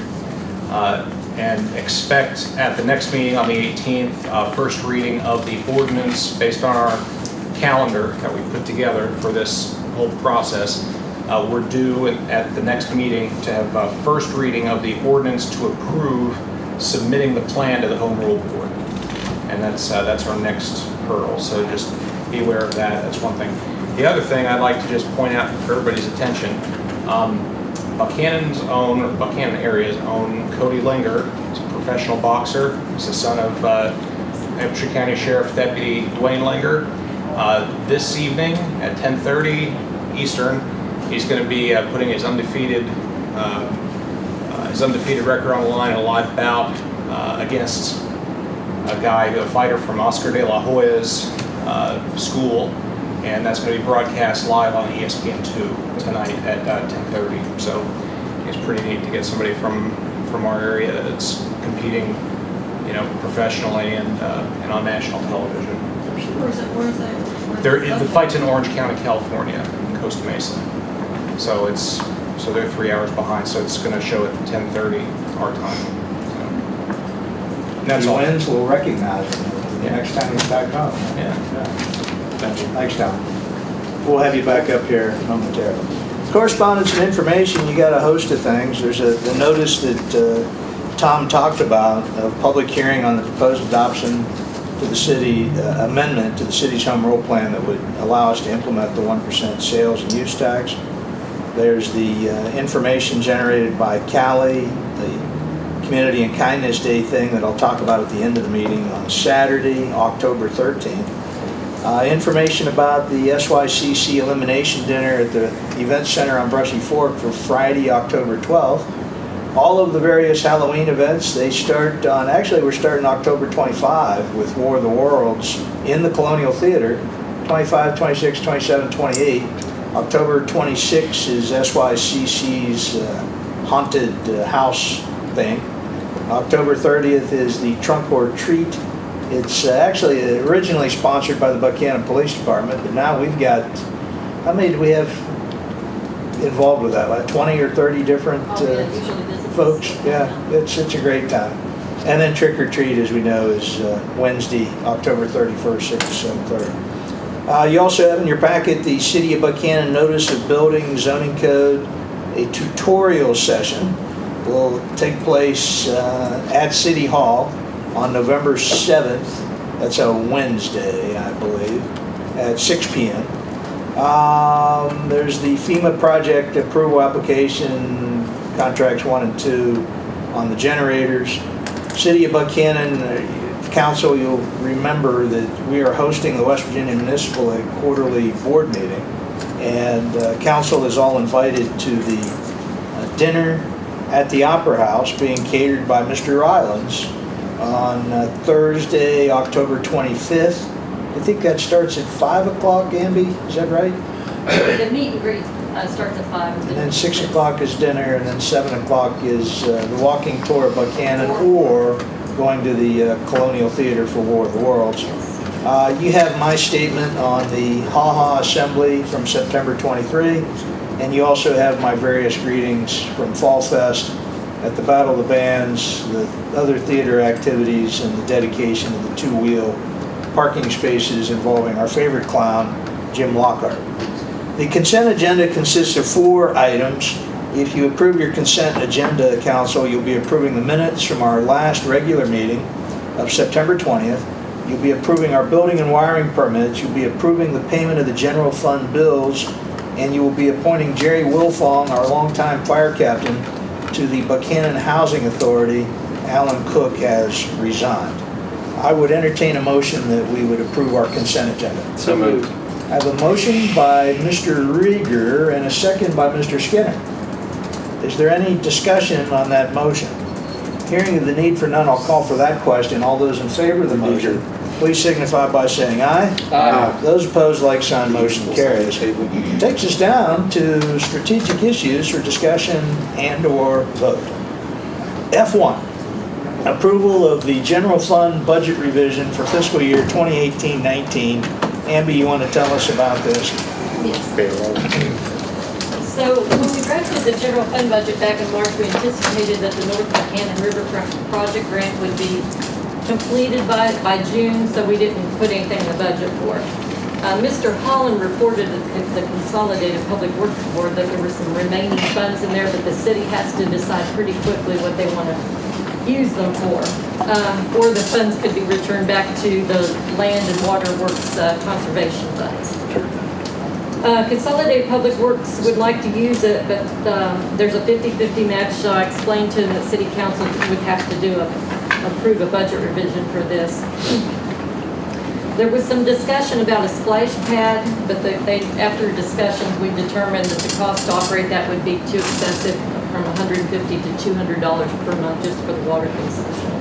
and expect at the next meeting on the 18th, first reading of the ordinance based on our calendar that we put together for this whole process. We're due at the next meeting to have first reading of the ordinance to approve submitting the plan to the Home Rule Board. And that's our next hurdle, so just be aware of that. That's one thing. The other thing I'd like to just point out for everybody's attention, Buckhannon area's own Cody Linger is a professional boxer. He's the son of Hampshire County Sheriff Deputy Dwayne Linger. This evening at 10:30 Eastern, he's going to be putting his undefeated record on the line in a live bout against a fighter from Oscar de la Hoya's school, and that's going to be broadcast live on ESPN2 tonight at 10:30. So it's pretty neat to get somebody from our area that's competing, you know, professionally and on national television. Where is that? The fight's in Orange County, California, in Costa Mesa. So they're 3 hours behind. So it's going to show at 10:30 our time. So That's wins, we'll recognize him the next time he's back home. Yeah. Thank you. Thanks, Tom. We'll have you back up here momentarily. Correspondence and information, you got a host of things. There's the notice that Tom talked about, a public hearing on the proposed adoption to the city, amendment to the city's home rule plan that would allow us to implement the 1% sales and use tax. There's the information generated by Cali, the Community and Kindness Day thing that I'll talk about at the end of the meeting on Saturday, October 13th. Information about the SYCC elimination dinner at the Event Center on Brushy Fork for Friday, October 12th. All of the various Halloween events, they start on, actually we're starting October 25 with War of the Worlds in the Colonial Theater, 25, 26, 27, 28. October 26 is SYCC's haunted house thing. October 30th is the Trunk or Treat. It's actually originally sponsored by the Buckhannon Police Department, but now we've got, how many do we have involved with that? Like 20 or 30 different Usually visitors. folks? Yeah, it's a great time. And then Trick or Treat, as we know, is Wednesday, October 31st, 6 to 7:30. You also have in your packet the City of Buckhannon Notice of Building Zoning Code. A tutorial session will take place at City Hall on November 7th. That's a Wednesday, I believe, at 6 p.m. There's the FEMA project approval application, contracts 1 and 2 on the generators. City of Buckhannon Council, you'll remember that we are hosting the West Virginia Municipal League quarterly board meeting, and council is all invited to the dinner at the Opera House being catered by Mr. Rylands on Thursday, October 25th. I think that starts at 5 o'clock, Amby, is that right? The meet and greet starts at 5. And then 6 o'clock is dinner, and then 7 o'clock is the walking tour of Buckhannon or going to the Colonial Theater for War of the Worlds. You have my statement on the Ha Ha Assembly from September 23, And you also have my various greetings from Fall Fest, at the Battle of the Bands, the other theater activities, and the dedication of the two-wheel parking spaces involving our favorite clown, Jim Lockhart. The consent agenda consists of 4 items. If you approve your consent agenda, Council, you'll be approving the minutes from our last regular meeting of September 20th. You'll be approving our building and wiring permits. You'll be approving the payment of the general fund bills, and you will be appointing Jerry Wilfong, our longtime fire captain, to the Buckhannon Housing Authority. Alan Cook has resigned. I would entertain a motion that we would approve our consent agenda. So moved. I have a motion by Mr. Rieger and a second by Mr. Skinner. Is there any discussion on that motion? Hearing the need for none, I'll call for that question. All those in favor of the motion, please signify by saying aye. Aye. Those opposed, like sign, motion carries. Takes us down to strategic issues for discussion and/or vote. F1, approval of the general fund budget revision for fiscal year 2018-19. Amber, you want to tell us about this? Yes. So when we drafted the general fund budget back in March, we anticipated that the North Buckhannon Riverfront project grant would be completed by June, so we didn't put anything in the budget for it. Mr. Holland reported at the Consolidated Public Works Board that there were some remaining funds in there that the city has to decide pretty quickly what they want to use them for. Or the funds could be returned back to the Land and Water Works conservation funds. Consolidated Public Works would like to use it, but there's a 50-50 match, so I explained to them that City Council would have to approve a budget revision for this. There was some discussion about a splash pad, but after discussions, we determined that the cost to operate that would be too excessive, from $150 to $200 per month just for the water consumption.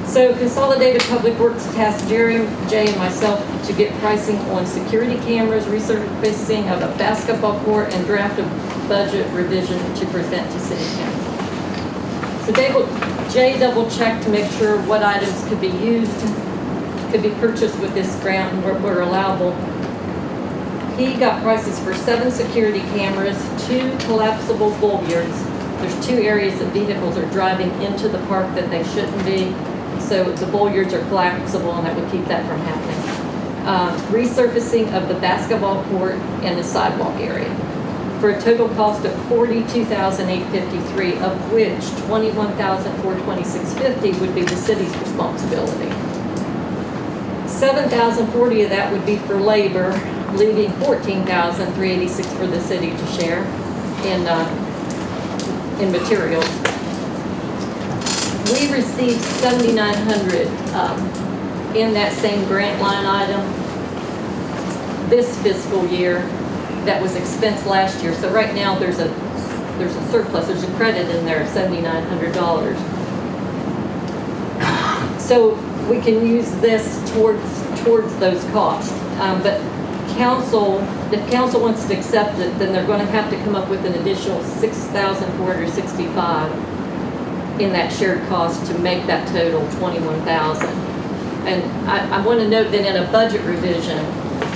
So Consolidated Public Works tasked Jerry, Jay, and myself to get pricing on security cameras, resurfacing of a basketball court, and draft a budget revision to present to City Council. So Jay double-checked to make sure what items could be used, could be purchased with this grant and were allowable. He got prices for 7 security cameras, 2 collapsible bulwarks. There's 2 areas that vehicles are driving into the park that they shouldn't be. So the bulwarks are collapsible, and that would keep that from happening. Resurfacing of the basketball court and the sidewalk area for a total cost of $42,853, of which $21,426.50 would be the city's responsibility. $7,040 of that would be for labor, leaving $14,386 for the city to share in materials. We received $7,900 in that same grant line item this fiscal year that was expensed last year. So right now there's a surplus, there's a credit in there of $7,900. So we can use this towards those costs. But if council wants to accept it, then they're going to have to come up with an additional $6,465 in that shared cost to make that total $21,000. And I want to note that in a budget revision,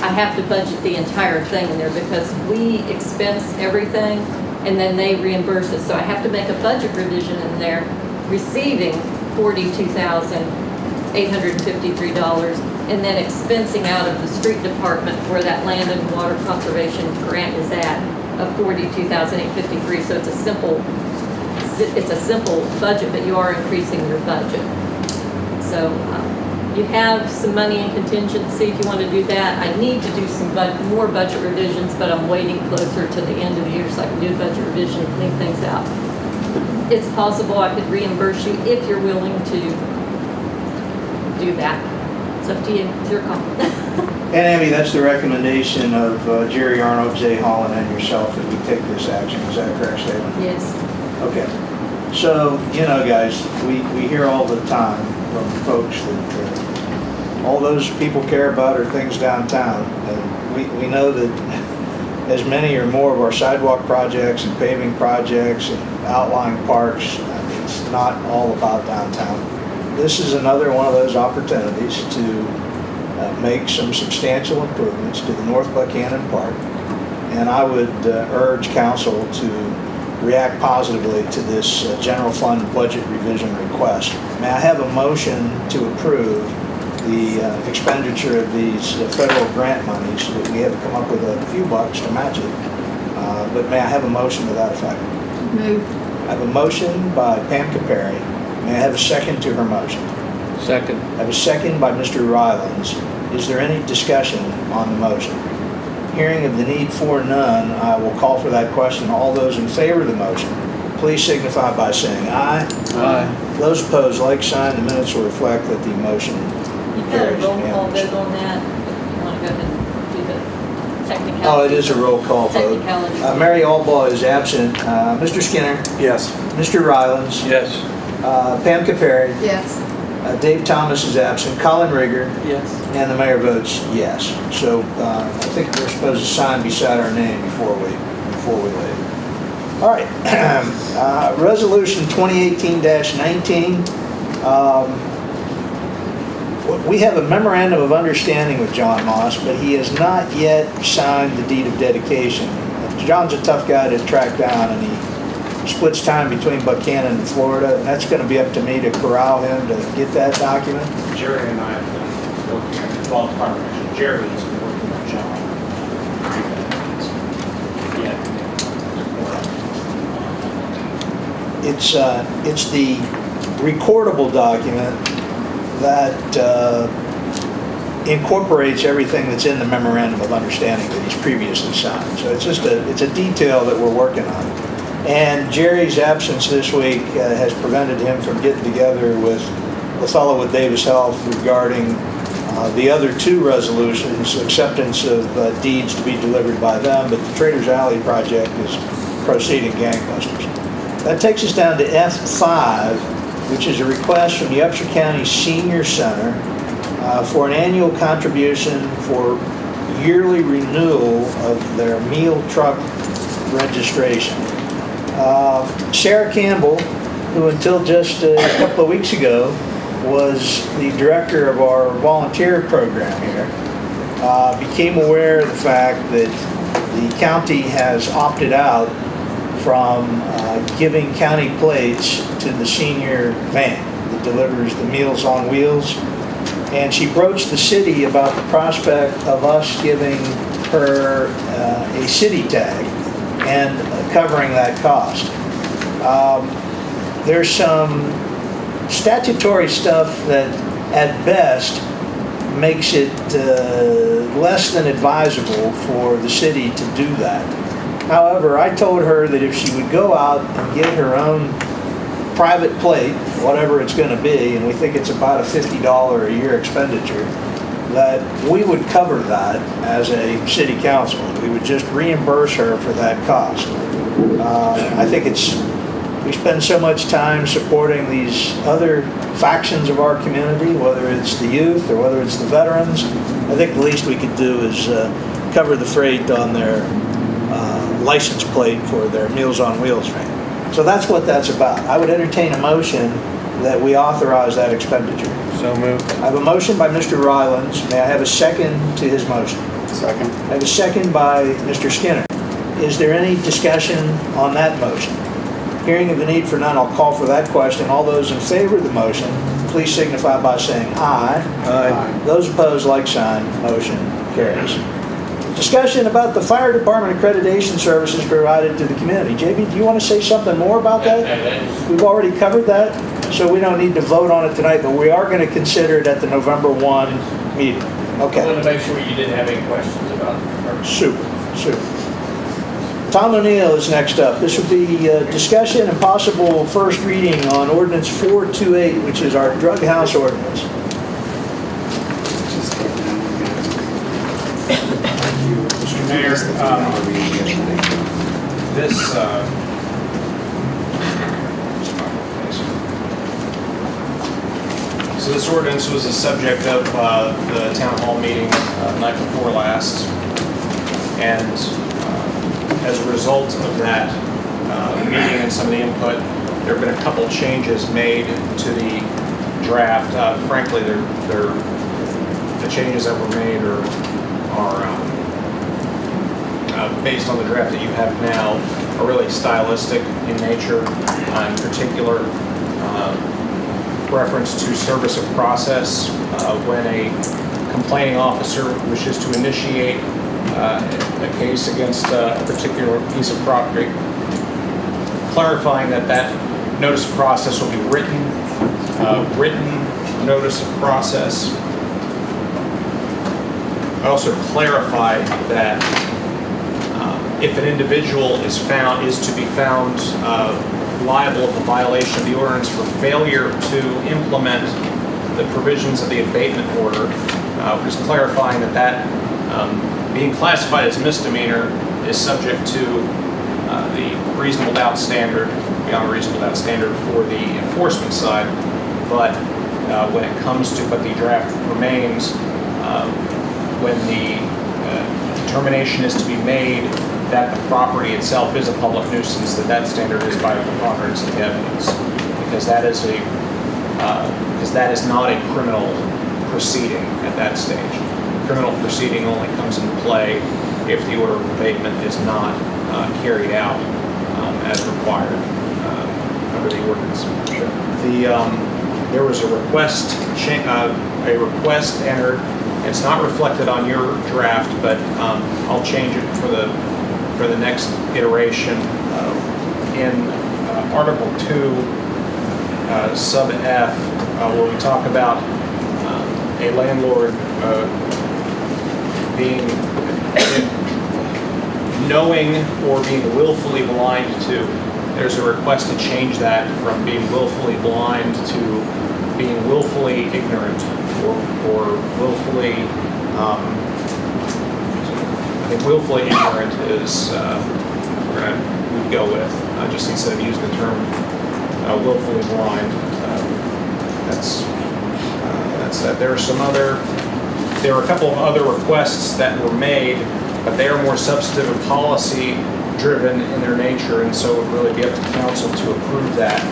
I have to budget the entire thing in there because we expense everything and then they reimburse us. So I have to make a budget revision in there, receiving $42,853 and then expensing out of the street department where that land and water conservation grant is at of $42,853. So it's a simple budget, but you are increasing your budget. So you have some money in contingency if you want to do that. I need to do some more budget revisions, but I'm waiting closer to the end of the year so I can do a budget revision and clean things out. It's possible I could reimburse you if you're willing to do that. It's up to you. It's your call. And Amy, that's the recommendation of Jerry Arnold, Jay Holland, and yourself that we take this action. Is that a correct statement? Yes. Okay. So, guys, we hear all the time from folks that all those people care about are things downtown. And we know that as many or more of our sidewalk projects and paving projects and outlying parks, it's not all about downtown. This is another one of those opportunities to make some substantial improvements to the North Buckhannon Park and I would urge council to react positively to this general fund budget revision request. May I have a motion to approve the expenditure of these federal grant monies? We had to come up with a few bucks to match it, but may I have a motion to that effect? Move. I have a motion by Pam Capari. May I have a second to her motion? Second. I have a second by Mr. Rylands. Is there any discussion on the motion? Hearing of the need for none, I will call for that question. All those in favor of the motion, please signify by saying aye. Aye. Those opposed, like sign. The minutes will reflect that the motion You've got a carries roll call unanimously. vote on that. If you want to go ahead and do the technicality. Oh, it is a roll call vote. Technicality. Mary Albaugh is absent. Mr. Skinner? Yes. Mr. Rylands? Yes. Pam Capari? Yes. Dave Thomas is absent. Colin Rigger? Yes. And the mayor votes yes. So I think we're supposed to sign beside our name before we leave. All right. Resolution 2018-19. We have a memorandum of understanding with John Moss, but he has not yet signed the deed of dedication. John's a tough guy to track down, and he splits time between Buckhannon and Florida, and that's going to be up to me to corral him to get that document. Jerry and I have been working on the law department. Jerry has been working on John. It's the recordable document that incorporates everything that's in the memorandum of understanding that he's previously signed. So it's just a detail that we're working on. And Jerry's absence this week has prevented him from getting together with the fellow with Davis Health regarding the other two resolutions, acceptance of deeds to be delivered by them, but the Traders Alley project is proceeding gangbusters. That takes us down to F5, which is a request from the Upshur County Senior Center for an annual contribution for yearly renewal of their meal truck registration. Sarah Campbell, who until just a couple of weeks ago was the director of our volunteer program here, became aware of the fact that the county has opted out from giving county plates to the senior van that delivers the Meals on Wheels. And she broached the city about the prospect of us giving her a city tag and covering that cost. There's some statutory stuff that at best makes it less than advisable for the city to do that. However, I told her that if she would go out and get her own private plate, whatever it's going to be, and we think it's about a $50 a year expenditure, that we would cover that as a city council. We would just reimburse her for that cost. I think we spend so much time supporting these other factions of our community, whether it's the youth or whether it's the veterans. I think the least we could do is cover the freight on their license plate for their Meals on Wheels van. So that's what that's about. I would entertain a motion that we authorize that expenditure. So moved. I have a motion by Mr. Rylands. May I have a second to his motion? Second. I have a second by Mr. Skinner. Is there any discussion on that motion? Hearing of the need for none, I'll call for that question. All those in favor of the motion, please signify by saying aye. Aye. Those opposed, like sign. Motion carries. Discussion about the fire department accreditation services provided to the community. JB, do you want to say something more about that? We've already covered that, so we don't need to vote on it tonight, but we are going to consider it at the November 1 meeting. I Okay. wanted to make sure you didn't have any questions about it. Super. Tom O'Neill is next up. This would be discussion and possible first reading on ordinance 428, which is our drug house ordinance. Mr. Mayor, this ordinance was the subject of the town hall meeting night before last, and as a result of that meeting and some of the input, there have been a couple changes made to the draft. Frankly, the changes that were made are based on the draft that you have now, are really stylistic in nature. In particular, reference to service of process when a complaining officer wishes to initiate a case against a particular piece of property, clarifying that that notice of process will be written notice of process. I also clarified that if an individual is to be found liable of a violation of the ordinance for failure to implement the provisions of the abatement order, just clarifying that being classified as misdemeanor is subject to the reasonable doubt standard, beyond reasonable doubt standard for the enforcement side, but when it comes to, but the draft remains, when the determination is to be made that the property itself is a public nuisance, that standard is by the preponderance of the evidence, because that is not a criminal proceeding at that stage. Criminal proceeding only comes into play if the order of abatement is not carried out as required under the ordinance. There was a request entered. It's not reflected on your draft, but I'll change it for the next iteration. In Article 2, sub F, where we talk about a landlord being knowing or being willfully blind to, there's a request to change that from being willfully blind to being willfully ignorant or willfully, I think willfully ignorant is we'd go with, just instead of using the term willfully blind. That's that. There were a couple of other requests that were made, but they are more substantive and policy driven in their nature, and so it would really be up to council to approve that,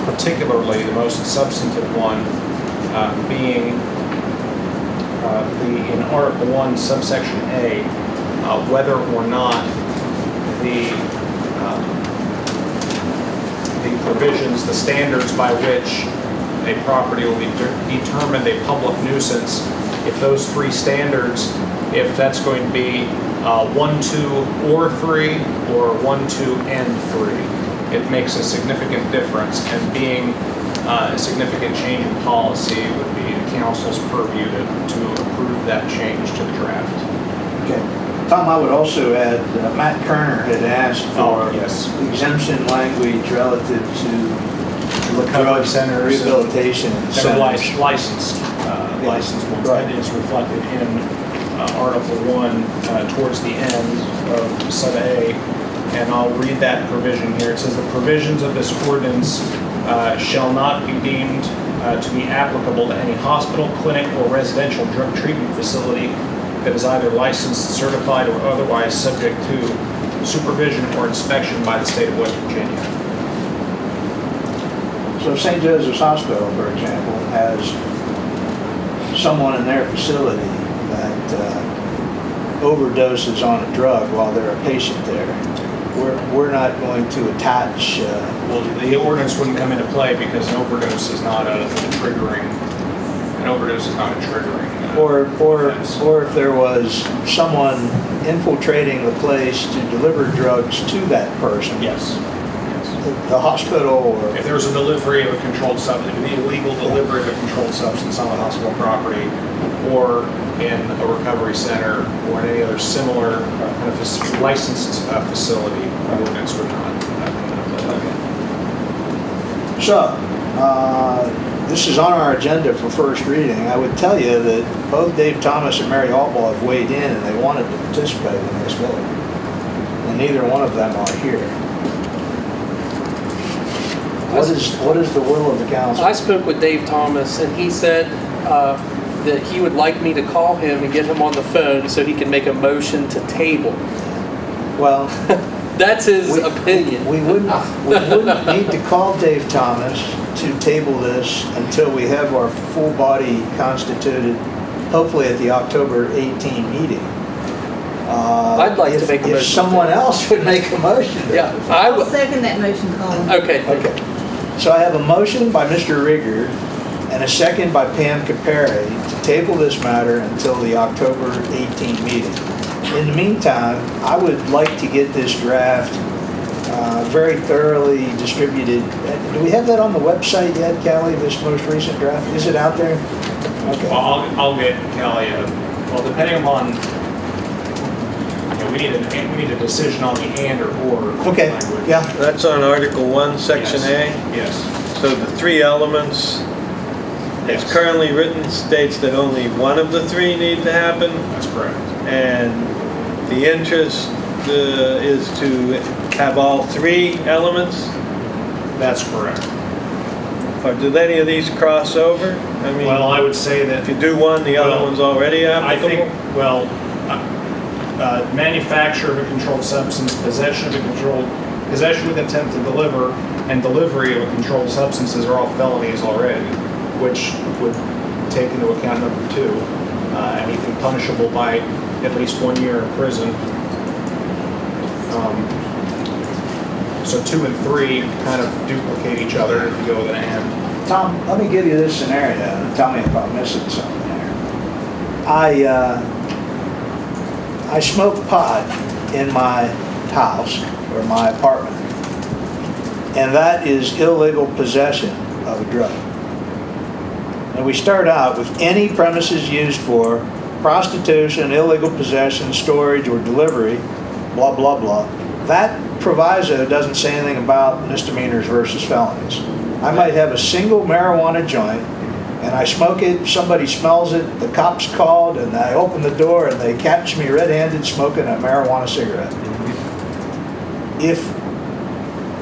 particularly the most substantive one being in Article 1, subsection A, whether or not the provisions, the standards by which a property will be determined a public nuisance, if those three standards, if that's going to be 1, 2, or 3, or 1, 2, and 3, it makes a significant difference, and being a significant change in policy would be the council's purview to approve that change to the draft. Okay. Tom, I would also add, Matt Kerner had asked for yes, exemption language relative to recovery centers, rehabilitation centers. Licensed ones. Right. That is reflected in Article 1 towards the end of sub A, and I'll read that provision here. It says the provisions of this ordinance shall not be deemed to be applicable to any hospital, clinic, or residential drug treatment facility that is either licensed, certified, or otherwise subject to supervision or inspection by the state of West Virginia. So St. Joseph's Hospital, for example, has someone in their facility that overdoses on a drug while they're a patient there. We're not going to attach. Well, the ordinance wouldn't come into play because an overdose is not a triggering. An overdose is not a triggering. Or if there was someone infiltrating the place to deliver drugs to that person. Yes. The hospital, or if there was a delivery of a controlled substance, an illegal delivery of a controlled substance on the hospital property, or in a recovery center, or in any other similar kind of licensed facility, the ordinance would not come into play. So, this is on our agenda for first reading. I would tell you that both Dave Thomas and Mary Altball have weighed in and they wanted to participate in this vote. And neither one of them are here. What is the will of the council? I spoke with Dave Thomas, and he said that he would like me to call him and get him on the phone so he can make a motion to table. Well, that's his opinion. We wouldn't need to call Dave Thomas to table this until we have our full body constituted, hopefully at the October 18 meeting. I'd like to make a If motion. someone else would make a motion. Yeah, I I'll would, second that motion, Colin. okay. Okay. So I have a motion by Mr. Rigger and a second by Pam Capari to table this matter until the October 18 meeting. In the meantime, I would like to get this draft very thoroughly distributed. Do we have that on the website yet, Callie, this most recent draft? Is it out there? Okay. Well, I'll get Kelly well, depending upon, we need a decision on the and or Okay, language. yeah. That's on Article 1, Section A. Yes. So the three elements, as Yes. currently written, states that only one of the three need to happen, That's correct. and the interest is to have all three elements? That's correct. Or do any of these cross over? I mean, Well, I would say that. if you do one, the other Well, one's already I applicable? think, well, manufacture of a controlled substance, possession with intent to deliver, and delivery of a controlled substances are all felonies already, which would take into account number 2, anything punishable by at least 1 year in prison. So 2 and 3 kind of duplicate each other if you go with an and. Tom, let me give you this scenario and tell me if I'm missing something there. I smoke pot in my house or my apartment, and that is illegal possession of a drug. And we start out with any premises used for prostitution, illegal possession, storage, or delivery, blah, blah, blah. That proviso doesn't say anything about misdemeanors versus felonies. I might have a single marijuana joint, and I smoke it, somebody smells it, the cops called, and I open the door, and they catch me red-handed smoking a marijuana cigarette.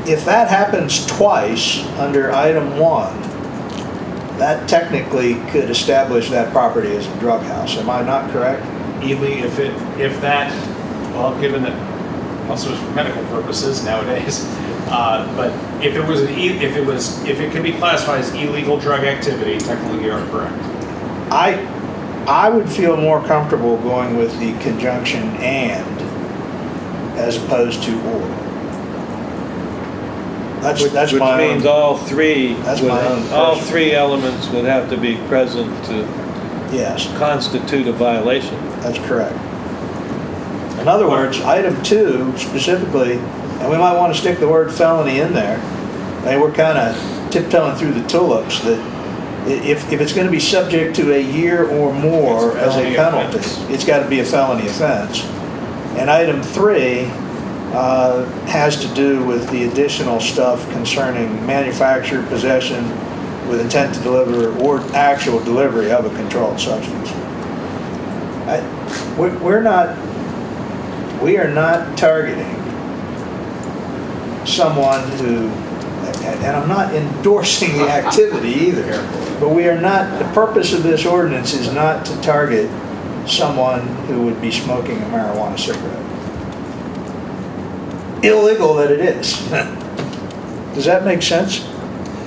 If that happens twice under item 1, that technically could establish that property as a drug house. Am I not correct? If that, well, given that also for medical purposes nowadays, but if it could be classified as illegal drug activity, technically you are correct. I would feel more comfortable going with the conjunction "and" as opposed to "or." That's Which my means own, all three, That's my own all personal- 3 elements would have to be present to yes, constitute a violation. that's correct. In other words, item 2 specifically, and we might want to stick the word felony in there. I mean, we're kind of tiptoeing through the tulips that if it's going to be subject to a year or more It's a as a felony penalty, offense. it's got to be a felony offense. And item 3 has to do with the additional stuff concerning manufacture, possession with intent to deliver, or actual delivery of a controlled substance. We are not targeting someone who, and I'm not endorsing the activity either, but we are not, the purpose of this ordinance is not to target someone who would be smoking a marijuana cigarette. Illegal that it is. Does that make sense?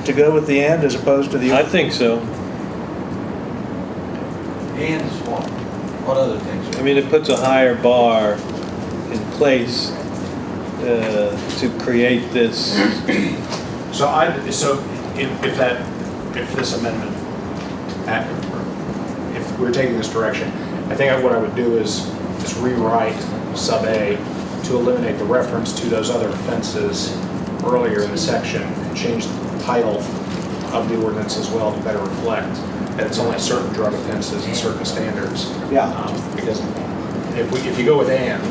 To go with the "and" as opposed to the I "or"? think so. And what? What other things? I mean, it puts a higher bar in place to create this. So if this amendment, if we're taking this direction, I think what I would do is rewrite sub A to eliminate the reference to those other offenses earlier in the section, and change the title of the ordinance as well to better reflect that it's only certain drug offenses and certain standards. Yeah. Because if you go with "and,"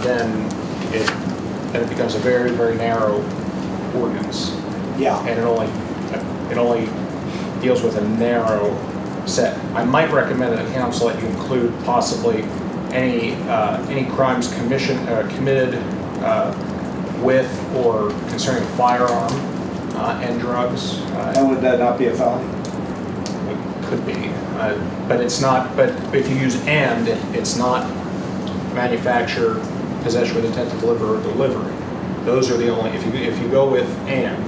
then it becomes a very, very narrow ordinance. Yeah. And it only deals with a narrow set. I might recommend that the council that you include possibly any crimes committed with or concerning a firearm and drugs. And would that not be a felony? It could be, but it's not. But if you use "and," it's not manufacture, possession with intent to deliver, or delivery. Those are the only. If you go with "and,"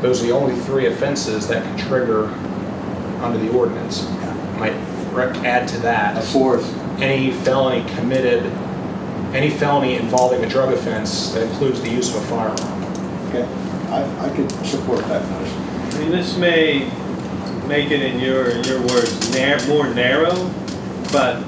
those are the only 3 offenses that can trigger under the ordinance. Might add to that. A fourth any felony involving a drug offense that includes the use of a firearm. Okay, I could support that motion. I mean, this may make it, in your words, more narrow, but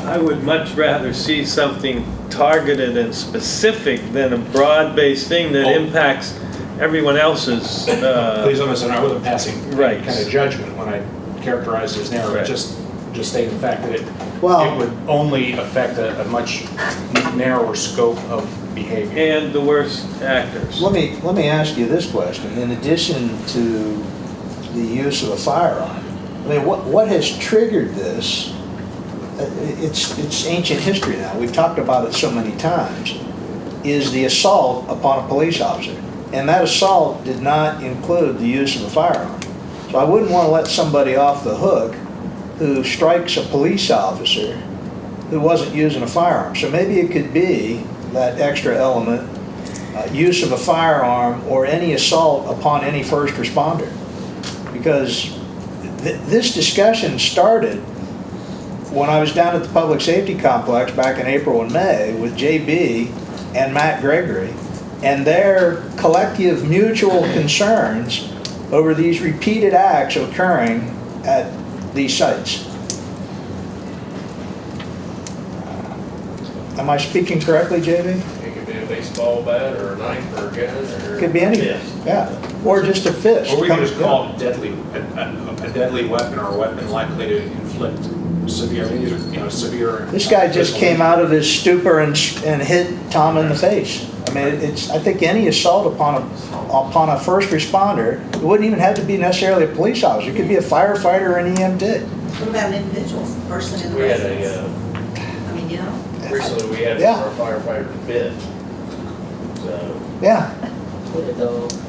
I would much rather see something targeted and specific than a broad-based thing that impacts everyone else's. Please understand, I wasn't passing any Right. kind of judgment when I characterized it as narrow, Right. just stating the fact that it Well- would only affect a much narrower scope of behavior. And the worst actors. Let me ask you this question. In addition to the use of a firearm, I mean, what has triggered this? It's ancient history now. We've talked about it so many times. Is the assault upon a police officer, and that assault did not include the use of a firearm. So I wouldn't want to let somebody off the hook who strikes a police officer who wasn't using a firearm. So maybe it could be that extra element, use of a firearm or any assault upon any first responder. Because this discussion started when I was down at the Public Safety Complex back in April and May with JB and Matt Gregory and their collective mutual concerns over these repeated acts occurring at these sites. Am I speaking correctly, JB? It could be a baseball bat or a knife or a gun or. Could be anything, yeah. Or just a fist. Or we could just Yeah. call it a deadly weapon or a weapon likely to inflict severe, severe. This guy just came out of his stupor and hit Tom in the face. I mean, I think any assault upon a first responder, it wouldn't even have to be necessarily a police officer. It could be a firefighter or an EMT. What about an individual person in the We had residence? I mean, you know? recently we had Yeah. our firefighters bid. So. Yeah.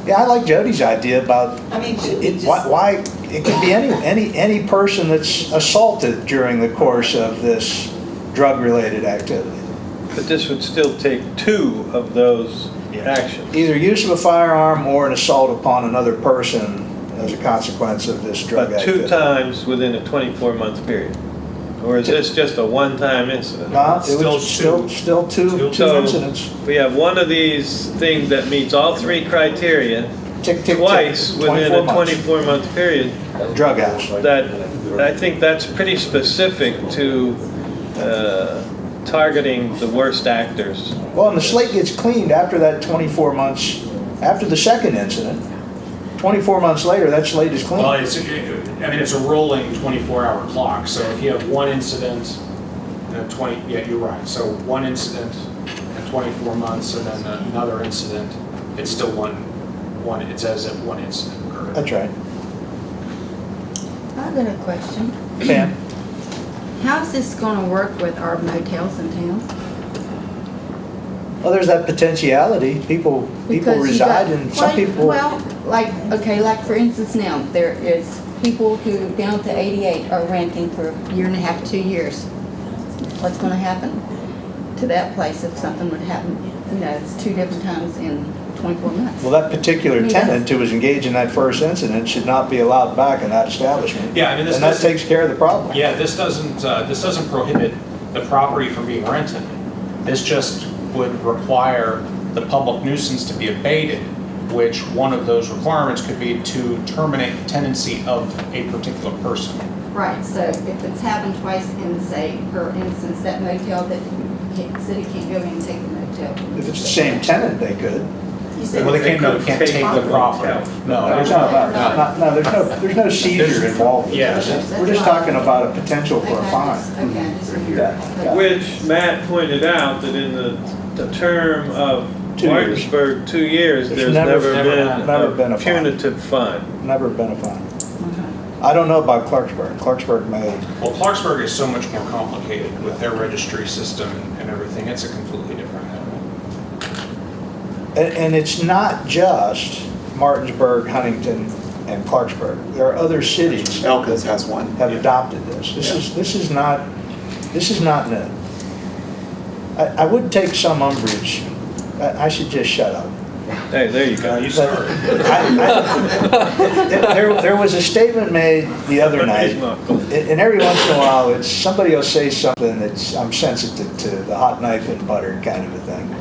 Yeah, I like Jody's idea about I mean, should we just? why it could be any person that's assaulted during the course of this drug-related activity. But this would still take two of those actions. Either use of a firearm or an assault upon another person as a consequence of this drug But activity. 2 times within a 24-month period? Or is this just a one-time incident? No, it was Still still two So, incidents. we have one of these things that meets all 3 criteria Tick, tick, tick. twice within 24 a months. 24-month period. Drug house. That, I think that's pretty specific to targeting the worst actors. Well, and the slate gets cleaned after that 24 months, after the second incident. 24 months later, that slate is Well, clean. it's a rolling 24-hour clock, so if you have one incident, yeah, you're right. So one incident in 24 months and then another incident, it's still it's as if one incident occurred. That's right. I've got a question. Pam? How's this gonna work with our motels in town? Well, there's that potentiality. People Because you reside got- and some people. Well, like for instance now, there is people who down to 88 are renting for a year and a half, 2 years. What's gonna happen to that place if something would happen, it's 2 different times in 24 months? Well, that particular tenant who was engaged in that first incident should not be allowed back in that establishment. Yeah, I mean, this And that doesn't- takes care of the problem. Yeah, this doesn't prohibit the property from being rented. This just would require the public nuisance to be abated, which one of those requirements could be to terminate the tenancy of a particular person. Right, so if it's happened twice in, say, for instance, that motel that the city can't go in and take the motel. If it's the same tenant, they could. You said Well, they can't Take take the the property. No, No, there's there's no seizure involved with Yeah. this. We're just talking about a potential for a fine. Okay, I just wondered. Yeah. Which Matt pointed out that in the term of 2 years. Martinsburg, 2 years, There's there's never never been been a a fine. punitive fine. Never been a fine. I don't know about Clarksburg. Clarksburg may. Well, Clarksburg is so much more complicated with their registry system and everything. It's a completely different animal. And it's not just Martinsburg, Huntington, and Clarksburg. There are other cities Elkins has one. have adopted this. This is not new. I would take some umbrage. I should just shut up. Hey, there you go. You started. There was a statement made the other night, He's not cool. and every once in a while, somebody will say something that's, I'm sensitive to, the hot knife and butter kind of a thing.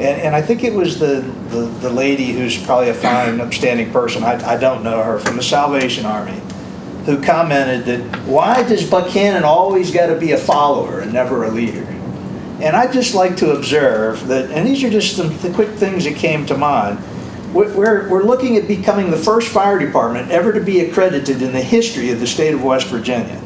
And I think it was the lady who's probably a fine, upstanding person, I don't know her, from the Salvation Army, who commented that, why does Buckhannon always got to be a follower and never a leader? And I'd just like to observe that, and these are just the quick things that came to mind, we're looking at becoming the first fire department ever to be accredited in the history of the state of West Virginia.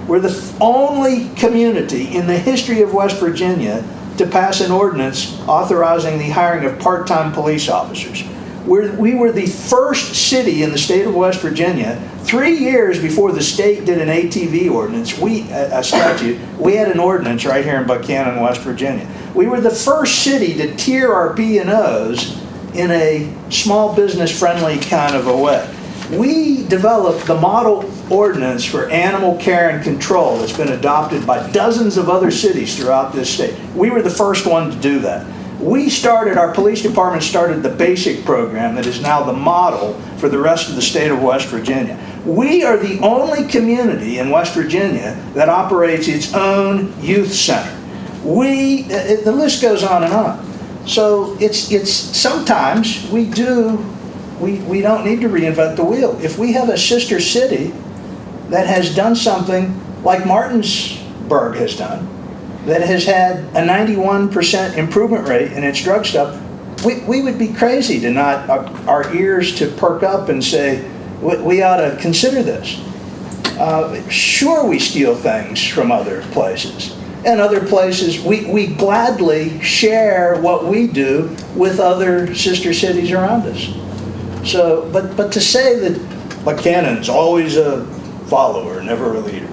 We're the only community in the history of West Virginia to pass an ordinance authorizing the hiring of part-time police officers. We were the first city in the state of West Virginia, 3 years before the state did an ATV ordinance, a statute, we had an ordinance right here in Buckhannon, West Virginia. We were the first city to tier our B&Os in a small business friendly kind of a way. We developed the model ordinance for animal care and control that's been adopted by dozens of other cities throughout this state. We were the first one to do that. Our police department started the BASIC program that is now the model for the rest of the state of West Virginia. We are the only community in West Virginia that operates its own youth center. The list goes on and on. So it's sometimes we don't need to reinvent the wheel. If we have a sister city that has done something like Martinsburg has done, that has had a 91% improvement rate in its drug stuff, we would be crazy to not, our ears to perk up and say, we ought to consider this. Sure, we steal things from other places. And other places, we gladly share what we do with other sister cities around us. So, but to say that Buckhannon's always a follower, never a leader,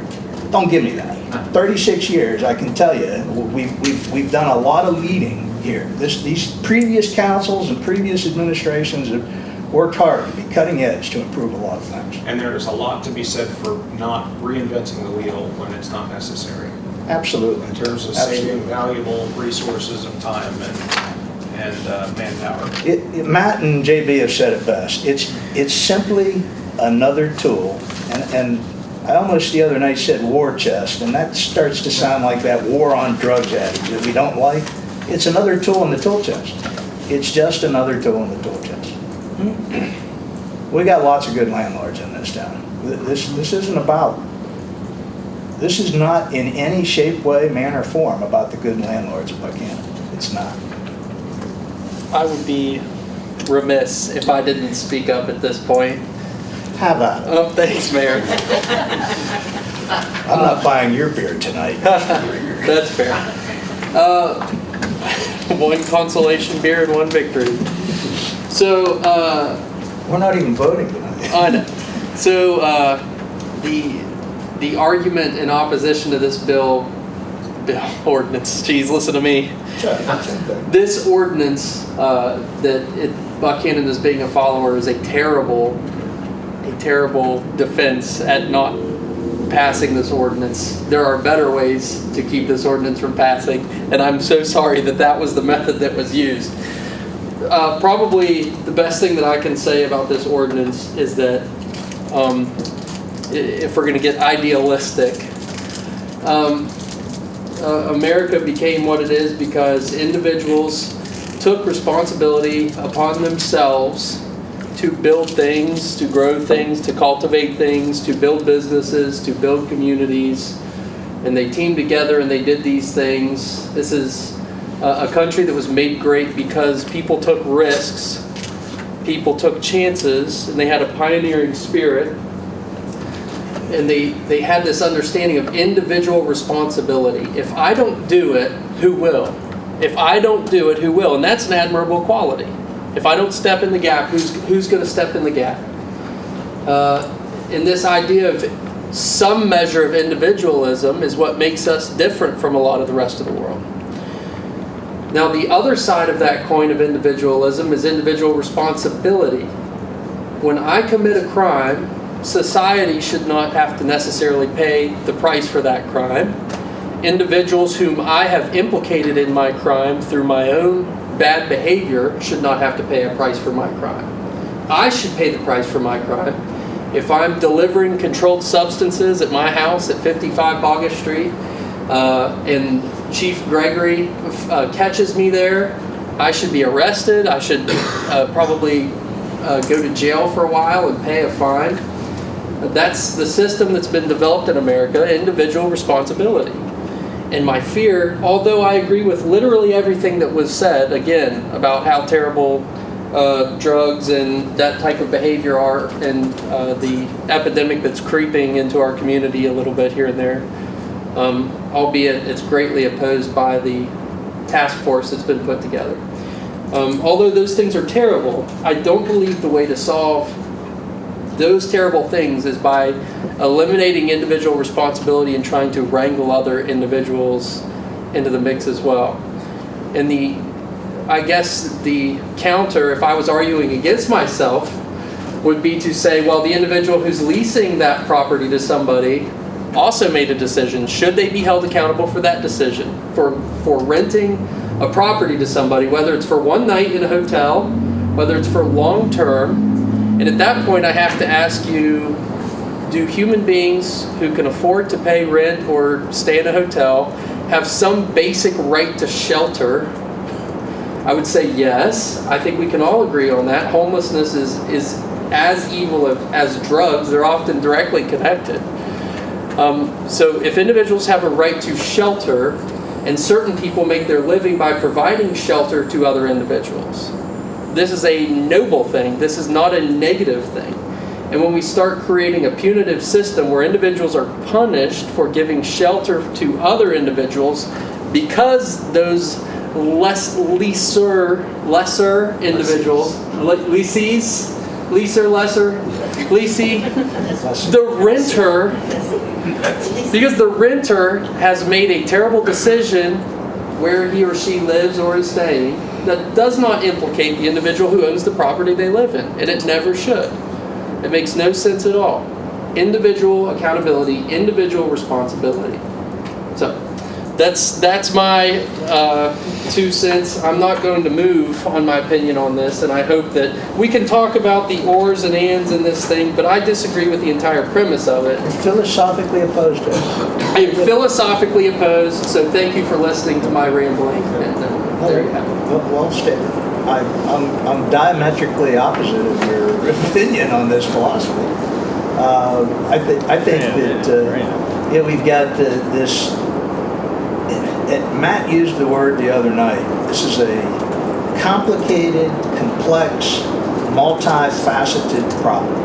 don't give me that. 36 years, I can tell you, we've done a lot of leading here. These previous councils and previous administrations have worked hard to be cutting edge to improve a lot of things. And there's a lot to be said for not reinventing the wheel when it's not necessary. Absolutely. In terms of saving valuable resources of time and manpower. Matt and JB have said it best. It's simply another tool, and I almost the other night said war chest, and that starts to sound like that war on drugs adage that we don't like. It's another tool in the tool chest. It's just another tool in the tool chest. We got lots of good landlords in this town. This is not in any shape, way, manner, form about the good landlords of Buckhannon. It's not. I would be remiss if I didn't speak up at this point. How about it? Oh, thanks, Mayor. I'm not buying your beer tonight. That's fair. One consolation beer and one victory. So, we're not even voting tonight. I know. So, the argument in opposition to this bill ordinance, geez, listen to me. This ordinance that Buckhannon is being a follower is a terrible defense at not passing this ordinance. There are better ways to keep this ordinance from passing, and I'm so sorry that was the method that was used. Probably the best thing that I can say about this ordinance is that if we're going to get idealistic, America became what it is because individuals took responsibility upon themselves to build things, to grow things, to cultivate things, to build businesses, to build communities. And they teamed together and they did these things. This is a country that was made great because people took risks, people took chances, and they had a pioneering spirit. And they had this understanding of individual responsibility. If I don't do it, who will? If I don't do it, who will? And that's an admirable quality. If I don't step in the gap, who's going to step in the gap? And this idea of some measure of individualism is what makes us different from a lot of the rest of the world. Now, the other side of that coin of individualism is individual responsibility. When I commit a crime, society should not have to necessarily pay the price for that crime. Individuals whom I have implicated in my crime through my own bad behavior should not have to pay a price for my crime. I should pay the price for my crime. If I'm delivering controlled substances at my house at 55 August Street, and Chief Gregory catches me there, I should be arrested. I should probably go to jail for a while and pay a fine. That's the system that's been developed in America, individual responsibility. And my fear, although I agree with literally everything that was said, again, about how terrible drugs and that type of behavior are, and the epidemic that's creeping into our community a little bit here and there, albeit it's greatly opposed by the task force that's been put together. Although those things are terrible, I don't believe the way to solve those terrible things is by eliminating individual responsibility and trying to wrangle other individuals into the mix as well. And I guess the counter, if I was arguing against myself, would be to say, well, the individual who's leasing that property to somebody also made a decision. Should they be held accountable for that decision? For renting a property to somebody, whether it's for one night in a hotel, whether it's for long term. And at that point, I have to ask you, do human beings who can afford to pay rent or stay in a hotel have some basic right to shelter? I would say yes. I think we can all agree on that. Homelessness is as evil as drugs. They're often directly connected. So if individuals have a right to shelter, and certain people make their living by providing shelter to other individuals, this is a noble thing. This is not a negative thing. And when we start creating a punitive system where individuals are punished for giving shelter to other individuals because those lesser individuals, leasee, the renter, because the renter has made a terrible decision where he or she lives or is staying, that does not implicate the individual who owns the property they live in, and it never should. It makes no sense at all. Individual accountability, individual responsibility. So that's my 2 cents. I'm not going to move on my opinion on this, and I hope that we can talk about the ors and ands in this thing, but I disagree with the entire premise of it. You're philosophically opposed to it. I am philosophically opposed, so thank you for listening to my rambling. And there you have it. Well stated. I'm diametrically opposite of your opinion on this philosophy. I think that we've got this. Matt used the word the other night. This is a complicated, complex, multifaceted problem.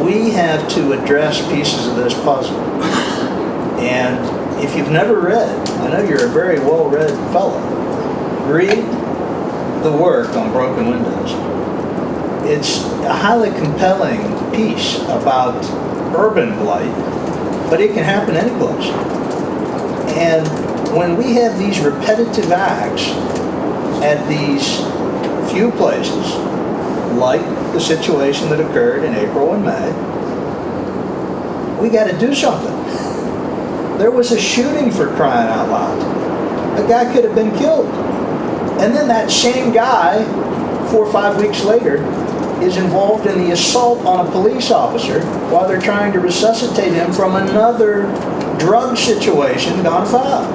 We have to address pieces of this puzzle. And if you've never read, I know you're a very well-read fellow, read the work on broken windows. It's a highly compelling piece about urban blight, but it can happen any place. And when we have these repetitive acts at these few places, like the situation that occurred in April and May, we got to do something. There was a shooting, for crying out loud. A guy could have been killed. And then that same guy, 4 or 5 weeks later, is involved in the assault on a police officer while they're trying to resuscitate him from another drug situation gone foul.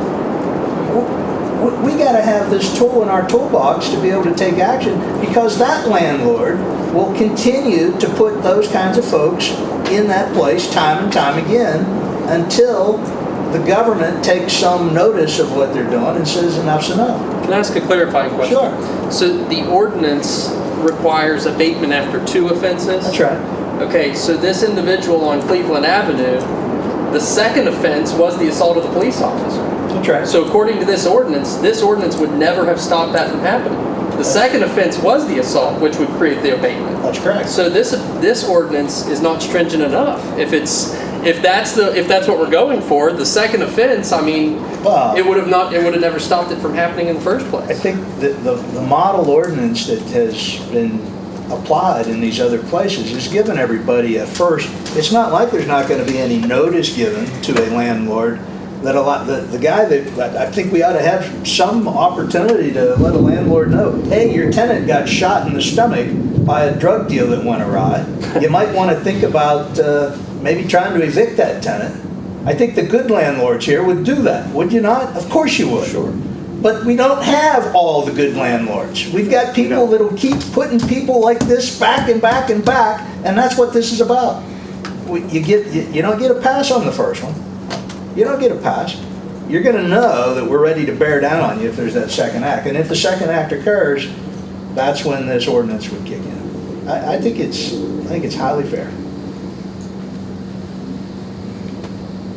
We got to have this tool in our toolbox to be able to take action, because that landlord will continue to put those kinds of folks in that place time and time again until the government takes some notice of what they're doing and says enough's enough. Can I ask a clarifying question? Sure. So the ordinance requires abatement after 2 offenses? That's right. Okay, so this individual on Cleveland Avenue, the second offense was the assault of the police officer. That's right. So according to this ordinance would never have stopped that from happening. The second offense was the assault, which would create the abatement. That's correct. So this ordinance is not stringent enough. If that's what we're going for, the second offense, I mean, it would have never stopped it from happening in the first place. I think that the model ordinance that has been applied in these other places is giving everybody a first. It's not like there's not going to be any notice given to a landlord that the guy that, I think we ought to have some opportunity to let a landlord know, hey, your tenant got shot in the stomach by a drug deal that went awry. You might want to think about maybe trying to evict that tenant. I think the good landlords here would do that, would you not? Of course you would. Sure. But we don't have all the good landlords. We've got people that'll keep putting people like this back and back and back, and that's what this is about. You don't get a pass on the first one. You don't get a pass. You're going to know that we're ready to bear down on you if there's that second act. And if the second act occurs, that's when this ordinance would kick in. I think it's highly fair.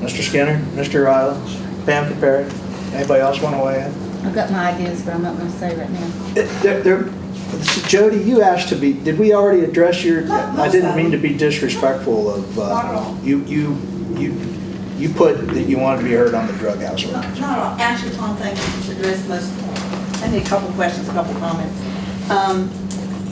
Mr. Skinner, Mr. Riley, Pam Perry, anybody else want to weigh in? I've got my ideas, but I'm not gonna say right now. Jody, you asked to be, did we already address your, I didn't mean to be disrespectful of, you put that you wanted to be heard on the drug house Not ordinance. at all. Actually, one thing to address most, I need a couple questions, a couple comments.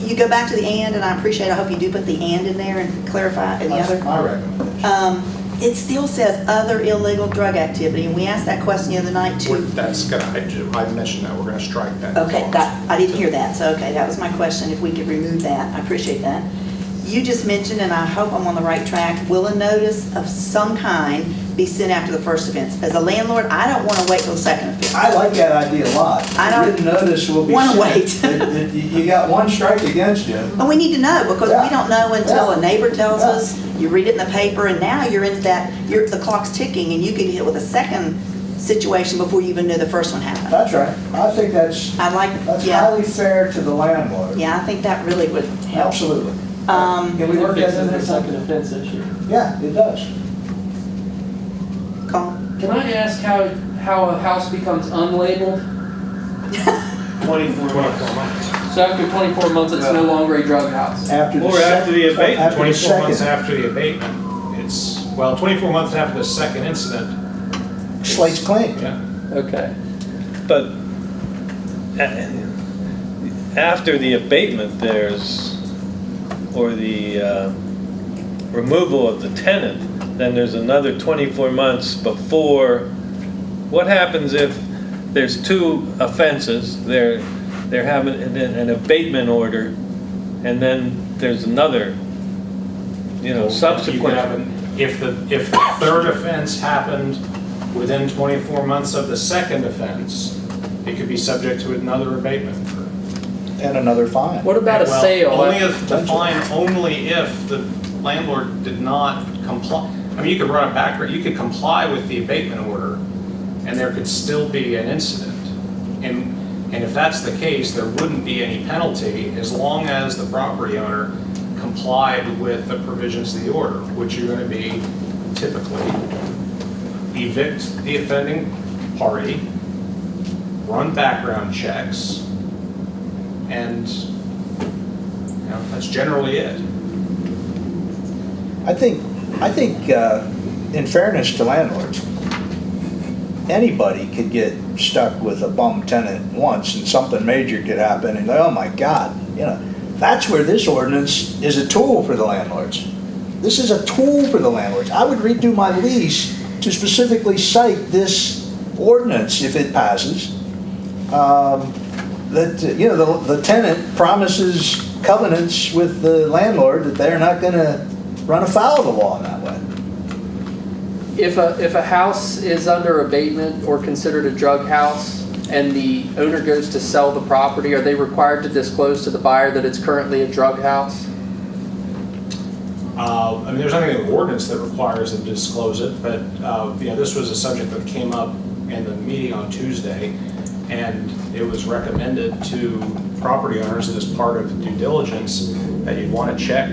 You go back to the and I appreciate, I hope you do put the and in there and clarify in the That's other. my recommendation. It still says other illegal drug activity, and we asked that question the other night too. That's gonna, I mentioned that, we're gonna strike that. Okay, I didn't hear that, so okay, that was my question, if we could remove that, I appreciate that. You just mentioned, and I hope I'm on the right track, will a notice of some kind be sent after the first offense? As a landlord, I don't want to wait till the second offense. I like that idea a lot. I don't Written notice will be wanna sent. wait. You got one strike against you. And we need to know, because we don't know until a neighbor tells Yeah. us, you read it in the paper, and now you're in that, the clock's ticking, and you get hit with a second situation before you even knew the first one happened. That's right. I think that's yeah. highly fair to the landlord. Yeah, I think that really would help. Absolutely. Can we work that in there? second offense issue. Yeah, it does. Colin? Can I ask how a house becomes unlabeled? 24 months. So after 24 months, it's no longer a drug house? After the Or after the abatement. after the 24 months second. after the abatement, it's, well, 24 months after the second incident. Slate's clean. Yeah. Okay. But after the abatement, or the removal of the tenant, then there's another 24 months before. What happens if there's two offenses, they're having an abatement order, and then there's another, subsequent. If the third offense happened within 24 months of the second offense, it could be subject to another abatement. And another fine. What about a Well, sale? Only if the fine, only if the landlord did not comply. I mean, you could run a background, you could comply with the abatement order, and there could still be an incident. And if that's the case, there wouldn't be any penalty as long as the property owner complied with the provisions of the order, which are going to be typically evict the offending party, run background checks, and that's generally it. I think, in fairness to landlords, anybody could get stuck with a bum tenant once and something major could happen and oh my God, that's where this ordinance is a tool for the landlords. This is a tool for the landlords. I would redo my lease to specifically cite this ordinance if it passes. The tenant promises covenants with the landlord that they're not going to run afoul of the law in that way. If a house is under abatement or considered a drug house and the owner goes to sell the property, are they required to disclose to the buyer that it's currently a drug house? There's nothing in the ordinance that requires them to disclose it, but this was a subject that came up in the meeting on Tuesday, and it was recommended to property owners that as part of due diligence that you'd want to check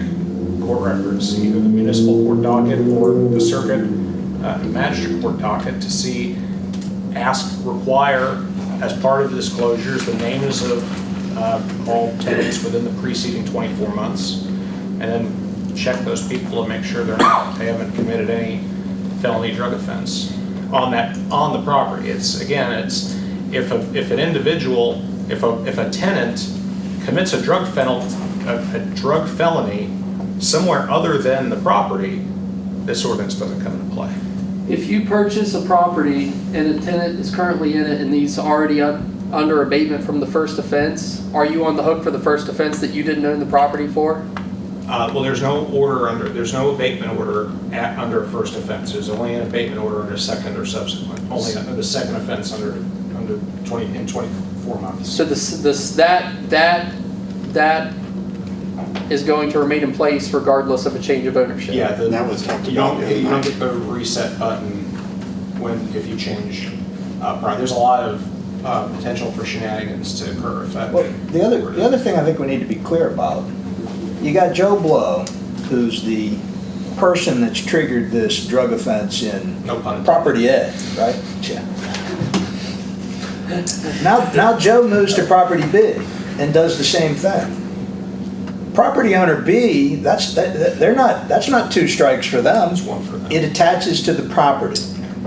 court records, either the municipal court docket or the circuit magistrate court docket, to see, require as part of the disclosures the names of all tenants within the preceding 24 months, and then check those people to make sure they haven't committed any felony drug offense on the property. It's if an individual, if a tenant commits a drug felony somewhere other than the property, this ordinance doesn't come into play. If you purchase a property and a tenant is currently in it and he's already under abatement from the first offense, are you on the hook for the first offense that you didn't own the property for? Well, there's no abatement order under a first offense. There's only an abatement order under second or subsequent. Only under the second offense under 24 months. So that is going to remain in place regardless of a change of ownership? Yeah, That was talked you don't about. get the reset button if you change. There's a lot of potential for shenanigans to occur if that. Well, the other thing I think we need to be clear about, you got Joe Blow, who's the person that's triggered this drug offense in No pun intended. Property A, right? Yeah. Now Joe moves to Property B and does the same thing. Property owner B, that's not two strikes for them. It's one for them. It attaches to the property,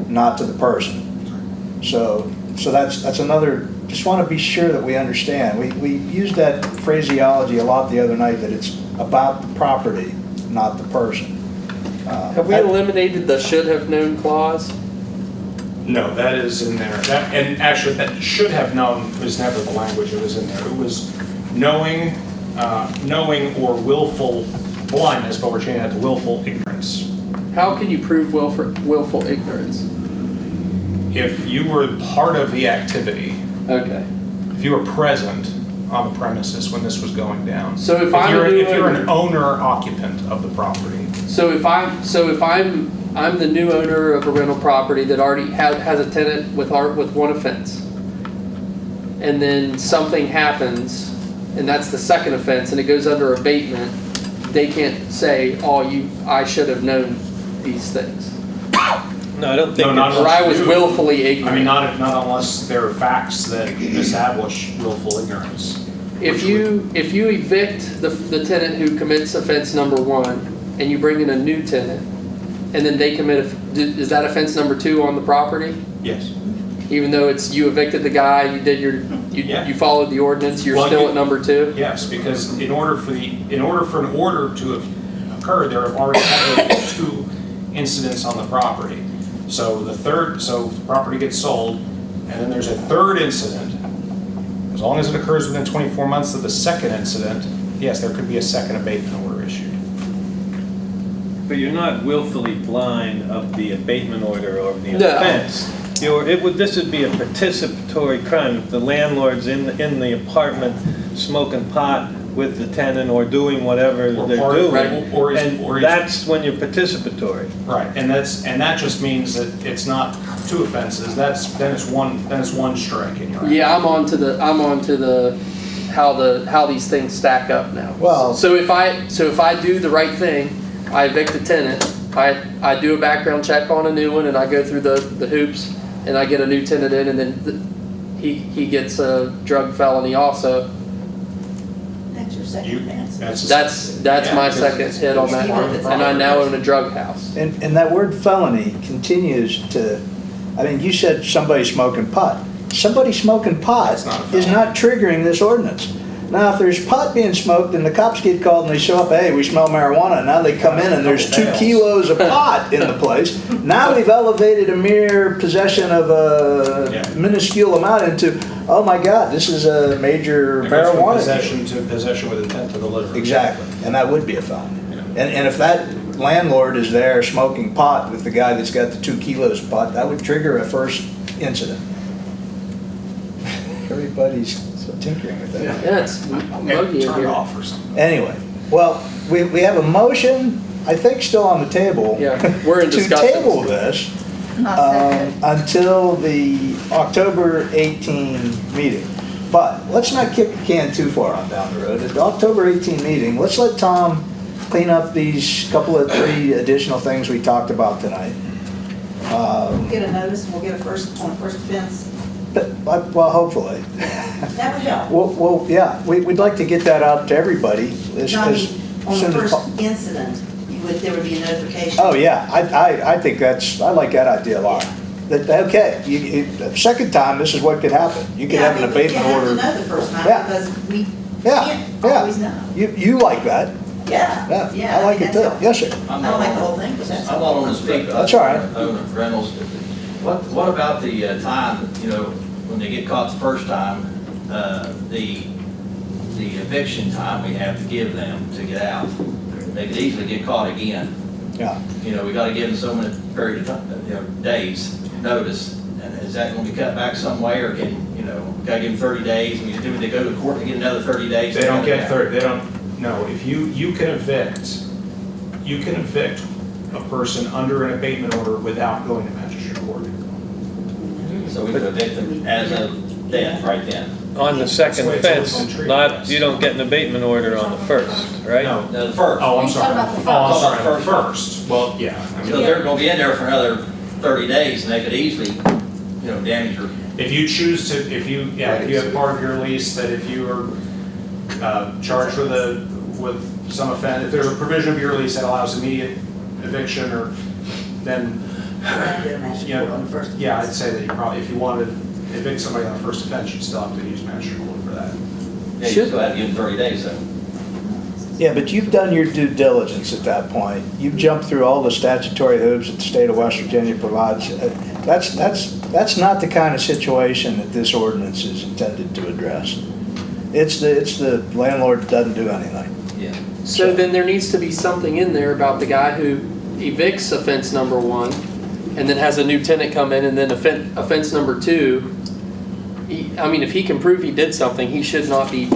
not to the person. So that's another, just want to be sure that we understand. We used that phraseology a lot the other night, that it's about the property, not the person. Have we eliminated the should have known clause? No, that is in there. And actually, that should have known was never the language that was in there. It was knowing or willful blindness, but we're changing that to willful ignorance. How can you prove willful ignorance? If you were part of the activity, Okay. if you were present on the premises when this was going down. So if you're an owner occupant of the property. So if I'm the new owner of a rental property that already has a tenant with one offense, and then something happens, and that's the second offense, and it goes under abatement, they can't say, I should have known these things. No, I don't think. No, not Or I was unless you- willfully ignorant. I mean, not unless there are facts that establish willful ignorance. If you evict the tenant who commits offense number 1, and you bring in a new tenant, and then they commit, is that offense number 2 on the property? Yes. Even though you evicted the guy, Yeah. you followed the ordinance, you're Well, still at number 2? Yes, because in order for an order to have occurred, there have already been 2 incidents on the property. So the property gets sold, and then there's a third incident. As long as it occurs within 24 months of the second incident, yes, there could be a second abatement order issued. But you're not willfully blind of the abatement order or the No. offense. This would be a participatory crime. If the landlord's in the apartment smoking pot with the tenant or doing whatever Or they're part- doing, right, or he's- and that's when you're participatory. Right, and that just means that it's not 2 offenses. Then it's one strike in your act. Yeah, I'm on to the how these things stack up now. Well- so if I do the right thing, I evict the tenant, I do a background check on a new one, and I go through the hoops, and I get a new tenant in, and then he gets a drug felony also. That's your second offense. That's my second hit on that one, and I now own a drug house. And that word felony continues to, I mean, you said somebody smoking pot. Somebody smoking pot That's not a felony. is not triggering this ordinance. Now, if there's pot being smoked and the cops get called and they show up, hey, we smell marijuana, and now they come in and there's 2 kilos of pot in the place, now we've elevated a mere possession of a Yeah. minuscule amount into, oh my God, this is a major It goes from marijuana. possession to possession with intent to deliver. Exactly, and that would be a felony. Yeah. And if that landlord is there smoking pot with the guy that's got the 2 kilos of pot, that would trigger a first incident. Everybody's so tinkering with that. Yeah, it's muggy in Turn it here. off or something. Anyway, well, we have a motion, I think still on the table. Yeah, we're in To discussions. table this I'll second. until the October 18 meeting. But let's not kick the can too far on down the road. At the October 18 meeting, let's let Tom clean up these 3 additional things we talked about tonight. We'll get a notice, and we'll get on a first offense. Well, hopefully. That would help. Well, yeah, we'd like to get that out to everybody as No, I mean, on the soon as first possible. incident, there would be a notification. Oh, yeah, I think I like that idea a lot. That, okay, the second time, this is what could happen. You could have an abatement order. Yeah, I think you have to know the first time, Yeah. because we Yeah, can't always yeah. know. You like that. Yeah. Yeah, I like it that's too. helpful. Yes, sir. I don't like the whole thing, but that's. I'm not on the speak. That's all right. Own rentals. What about the time, when they get caught the first time, the eviction time we have to give them to get out? They could easily get caught again. Yeah. We gotta give them so many period of time, days notice. And is that gonna be cut back some way, or can, gotta give them 30 days? And do they go to court to get another 30 days? They don't get 30, they don't, no, if you can evict a person under an abatement order without going to magistrate court. So we could evict them as of then, right then? On the second That's the way it's offense, always been not, treated. you don't get an abatement order on the first, right? No. No, the first. Oh, I'm We sorry. thought about the Oh, I'm first. sorry, the first. Well, yeah. I mean, So they're gonna be in there for another 30 days, and they could easily, damage your. if you choose to, if you have part of your lease that if you are charged with some offense, if there's a provision of your lease that allows immediate eviction, or then, yeah, I'd say that you probably, if you wanted to evict somebody on the first offense, you'd still have to use magistrate court for that. Yeah, you still have to give them 30 days, though. Yeah, but you've done your due diligence at that point. You've jumped through all the statutory hoops that the state of West Virginia provides. That's not the kind of situation that this ordinance is intended to address. It's the landlord that doesn't do anything. Yeah. So then there needs to be something in there about the guy who evicts offense number 1 and then has a new tenant come in, and then offense number 2. If he can prove he did something, he should not be,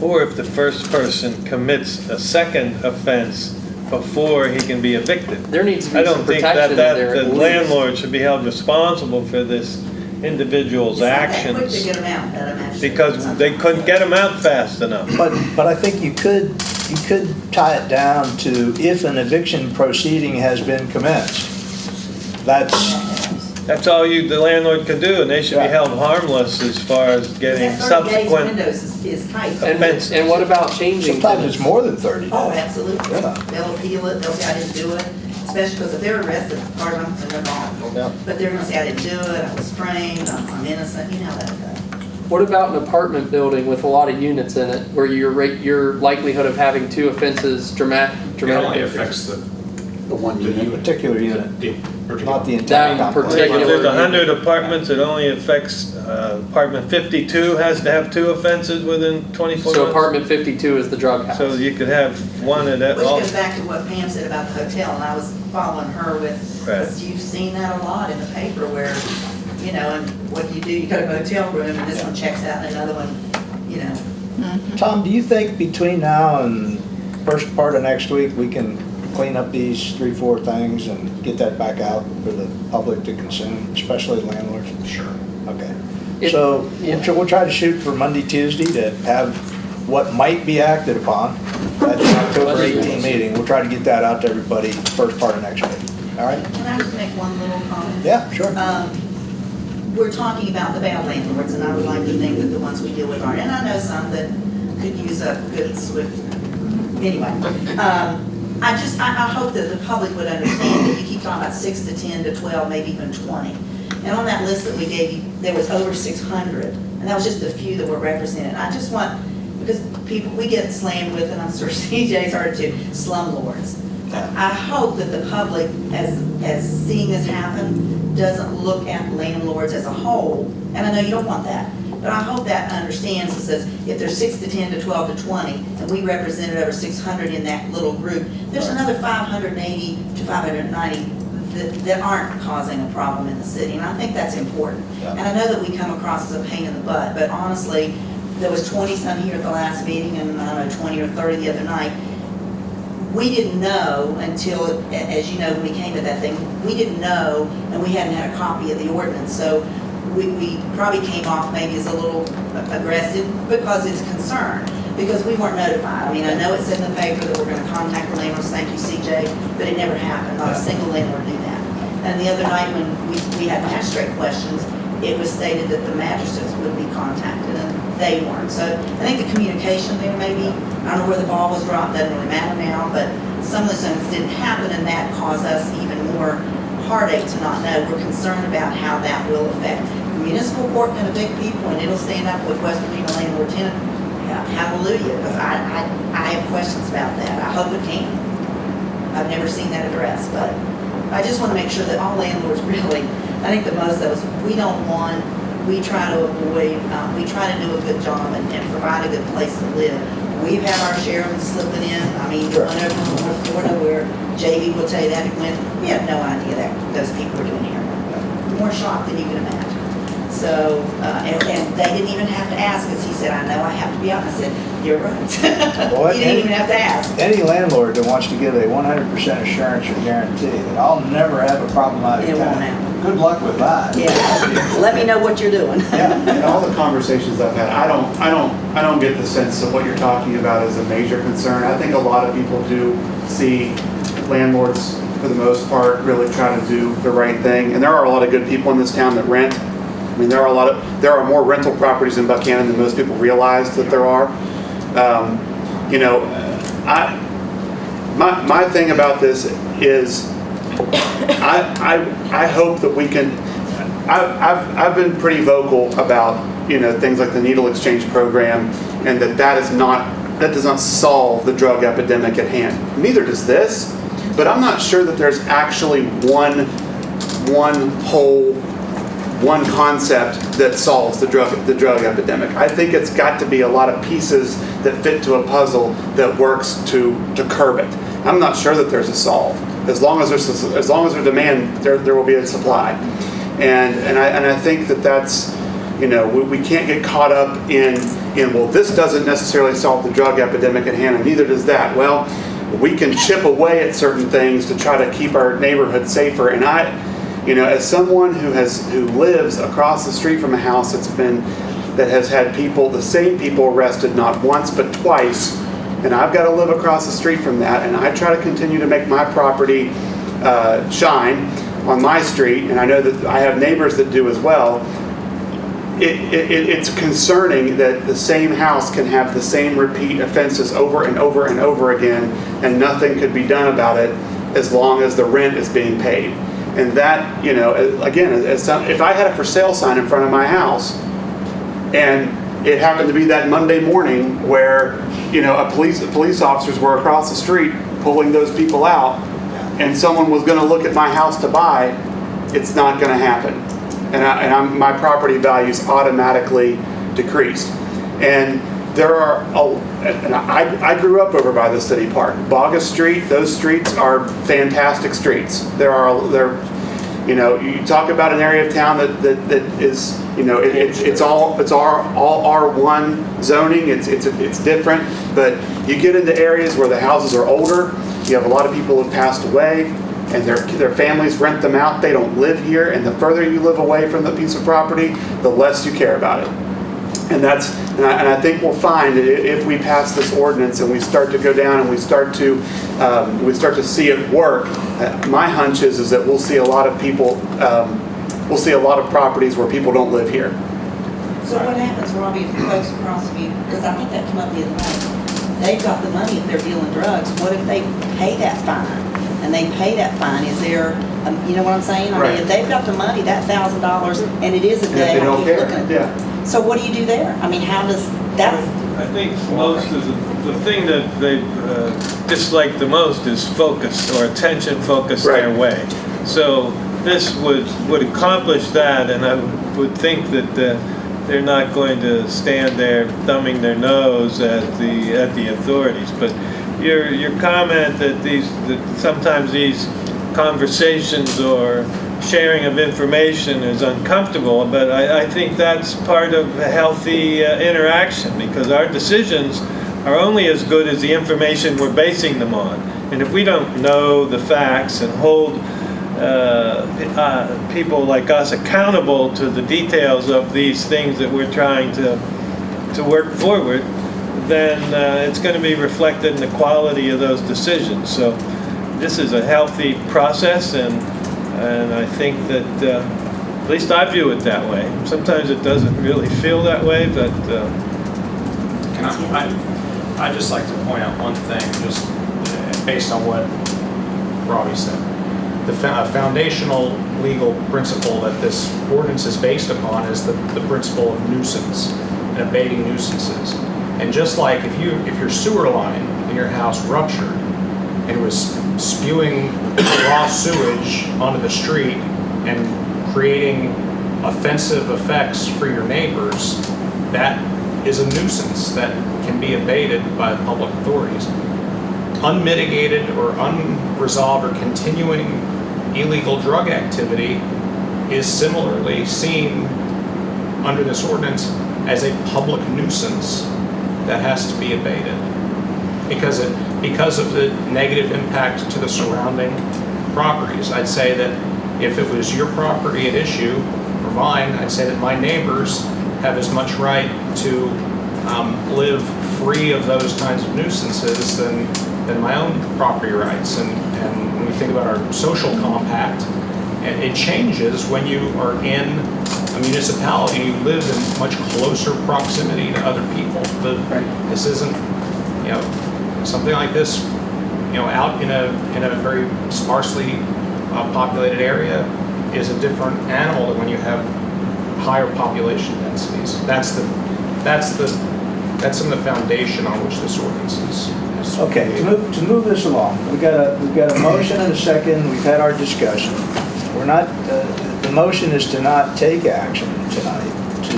Or if the first person commits a second offense before he can be evicted. there needs to I be some don't think protection in that there. the at least. landlord should be held responsible for this individual's actions Quick to get them out, let 'em actually- because they couldn't get them out fast enough. But I think you could tie it down to if an eviction proceeding has been commenced. That's all the landlord could do, and they should be Yeah. held harmless as far as getting That 30 days subsequent. windows is tight. And what about changing Sometimes tenants? it's more than 30 days. Oh, absolutely. Yeah. They'll appeal it, they'll say I didn't do it, especially because if they're arrested, part of them, they're gone. Yeah. But they're gonna say I didn't do it, I was framed, I'm innocent, you know that stuff. What about an apartment building with a lot of units in it, where your likelihood of having 2 offenses It only dramatically affects the Particular unit, not the That entire complex. particular- If there's 100 apartments, it only affects, apartment 52 has to have 2 offenses within 24 So months. apartment 52 is the drug house. So you could have one at that. Which goes back to what Pam said about the hotel, and I was following her with, Right. because you've seen that a lot in the paper where, and what do, you go to a hotel room and this one checks out and another one, Tom, do you think between now and first part of next week, we can clean up these 3-4 things and get that back out for the public to consume, especially landlords? Sure. Okay. If- So yeah. we'll try to shoot for Monday, Tuesday to have what might be acted upon at the October 18 meeting. We'll try to get that out to everybody first part of next week. All right? Can I just make one little comment? Yeah, sure. We're talking about the bad landlords, and I would like to think that the ones we deal with are, and I know some that could use a good swift, anyway. I hope that the public would understand that you keep talking about 6 to 10 to 12, maybe even 20. And on that list that we gave you, there was over 600, and that was just a few that were represented. I just want, because people, we get slammed with, and I'm sure CJ's heard too, slumlords. I hope that the public, as seeing this happen, doesn't look at landlords as a whole, and I know you don't want that, but I hope that understands and says, if there's 6 to 10 to 12 to 20, and we represented over 600 in that little group, there's another 580 to 590 that aren't causing a problem in the city, and I think that's important. Yeah. And I know that we come across as a pain in the butt, but honestly, there was 20-some here at the last meeting, and I don't know, 20 or 30 the other night. We didn't know until, as you know, when we came to that thing, we didn't know, and we hadn't had a copy of the ordinance, so we probably came off maybe as a little aggressive because it's concern, because we weren't notified. I mean, I know it said in the paper that we're gonna contact the landlords, thank you CJ, but it never happened, not a single landlord knew that. And the other night when we had magistrate questions, it was stated that the magistrates would be contacted, and they weren't. So I think the communication there maybe, I don't know where the ball was dropped, doesn't really matter now, but some of the things didn't happen, and that caused us even more heartache to not know. We're concerned about how that will affect. The municipal court can evict people, and it'll stand up with West Virginia landlord tenant hallelujah, because I have questions about that. I hope it can. I've never seen that addressed, but I just want to make sure that all landlords really, I think the most of us, we try to avoid, we try to do a good job and provide a good place to live. We've had our share of them slipping in. I mean, the one over in North Florida where JV will tell you that, we had no idea that those people were doing here. More shocked than you can imagine. So, and they didn't even have to ask us. He said, I know I have to be out. I said, you're right. Well, You didn't even have to ask. Any landlord that wants to give a 100% assurance or guarantee that I'll never have a problematic It won't tenant, happen. good luck with that. Yeah, let me know what you're doing. In all the conversations I've had, I don't get the sense that what you're talking about is a major concern. I think a lot of people do see landlords, for the most part, really try to do the right thing. And there are a lot of good people in this town that rent. I mean, there are more rental properties in Buckhannon than most people realize that there are. My thing about this is, I hope that we can. I've been pretty vocal about things like the needle exchange program, and that does not solve the drug epidemic at hand. Neither does this, but I'm not sure that there's actually one concept that solves the drug epidemic. I think it's got to be a lot of pieces that fit to a puzzle that works to curb it. I'm not sure that there's a solve. As long as there's demand, there will be a supply. And I think that's we can't get caught up in well, this doesn't necessarily solve the drug epidemic at hand, and neither does that. Well, we can chip away at certain things to try to keep our neighborhood safer. And as someone who lives across the street from a house that has had the same people arrested not once but twice, and I've got to live across the street from that, and I try to continue to make my property shine on my street, and I know that I have neighbors that do as well. It's concerning that the same house can have the same repeat offenses over and over and over again, and nothing could be done about it as long as the rent is being paid. And that, again, if I had a for sale sign in front of my house, and it happened to be that Monday morning where, police officers were across the street pulling those people out, and someone was going to look at my house to buy, it's not going to happen. And my property values automatically decreased. And I grew up over by the city park. Bogus Street, those streets are fantastic streets. You talk about an area of town that is, it's all R1 zoning. It's different, but you get into areas where the houses are older. You have a lot of people who have passed away, and their families rent them out. They don't live here, and the further you live away from the piece of property, the less you care about it. And I think we'll find that if we pass this ordinance and we start to go down and we start to see it work, my hunch is that we'll see a lot of people, we'll see a lot of properties where people don't live here. So what happens, Robbie, if the folks across from you, because I think that came up the other night, they've got the money if they're dealing drugs, what if they pay that fine? And they pay that fine, is there, you know what I'm saying? I mean, if they've got the money, that $1,000, and it is a day, I keep looking at it. So what do you do there? I mean, how does that? I think most of the thing that they dislike the most is focus or attention focused their way. So this would accomplish that, and I would think that they're not going to stand there thumbing their nose at the authorities. But your comment that sometimes these conversations or sharing of information is uncomfortable, but I think that's part of a healthy interaction, because our decisions are only as good as the information we're basing them on. And if we don't know the facts and hold people like us accountable to the details of these things that we're trying to work forward, then it's going to be reflected in the quality of those decisions. So this is a healthy process, and I think that, at least I view it that way. Sometimes it doesn't really feel that way, but... I'd just like to point out one thing, just based on what Robbie said. The foundational legal principle that this ordinance is based upon is the principle of nuisance and abating nuisances. And just like if your sewer line in your house ruptured and was spewing raw sewage onto the street and creating offensive effects for your neighbors, that is a nuisance that can be abated by the public authorities. Unmitigated or unresolved or continuing illegal drug activity is similarly seen under this ordinance as a public nuisance that has to be abated because of the negative impact to the surrounding properties. I'd say that if it was your property at issue or mine, I'd say that my neighbors have as much right to live free of those kinds of nuisances than my own property rights. And when we think about our social compact, and it changes when you are in a municipality, you live in much closer proximity to other people. This isn't, something like this, out in a very sparsely populated area is a different animal than when you have higher population densities. That's some of the foundation on which this ordinance is. Okay, to move this along, we've got a motion and a second. We've had our discussion. We're not. The motion is to not take action tonight, to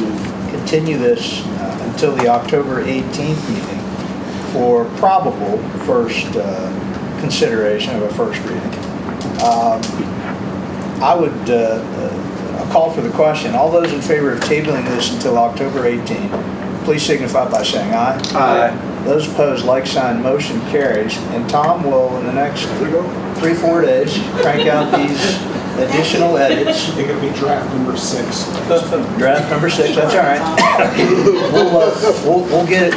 continue this until the October 18th meeting for probable first consideration of a first reading. I would call for the question. All those in favor of tabling this until October 18th, please signify by saying aye. Aye. Those opposed, like sign, motion carries. And Tom will, in the next 3-4 days, crank out these additional edits. I think it'll be draft number 6. Draft number 6, that's all right. We'll get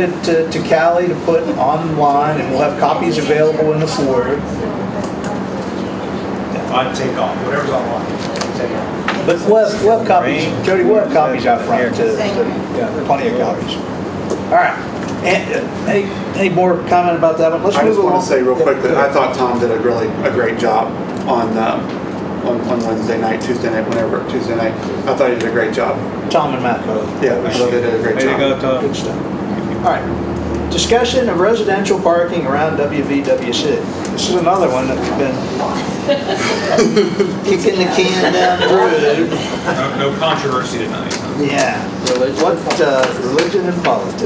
it to Callie to put online, and we'll have copies available in the foyer. I'd take off whatever's online. Take it. But we'll have copies, Jody, we'll have copies out front too. Yeah, plenty of copies. All right. And, any more comment about that one? Let's I move just want along. to say real quick that I thought Tom did a great job on Wednesday night, Tuesday night. I thought he did a great job. Tom and Matt both. Yeah, they did a great job. Way to go, Tom. Good stuff. All right. Discussion of residential parking around WVWC. This is another one that we've been kicking the can down the road. No controversy tonight. Yeah. Religion and politics.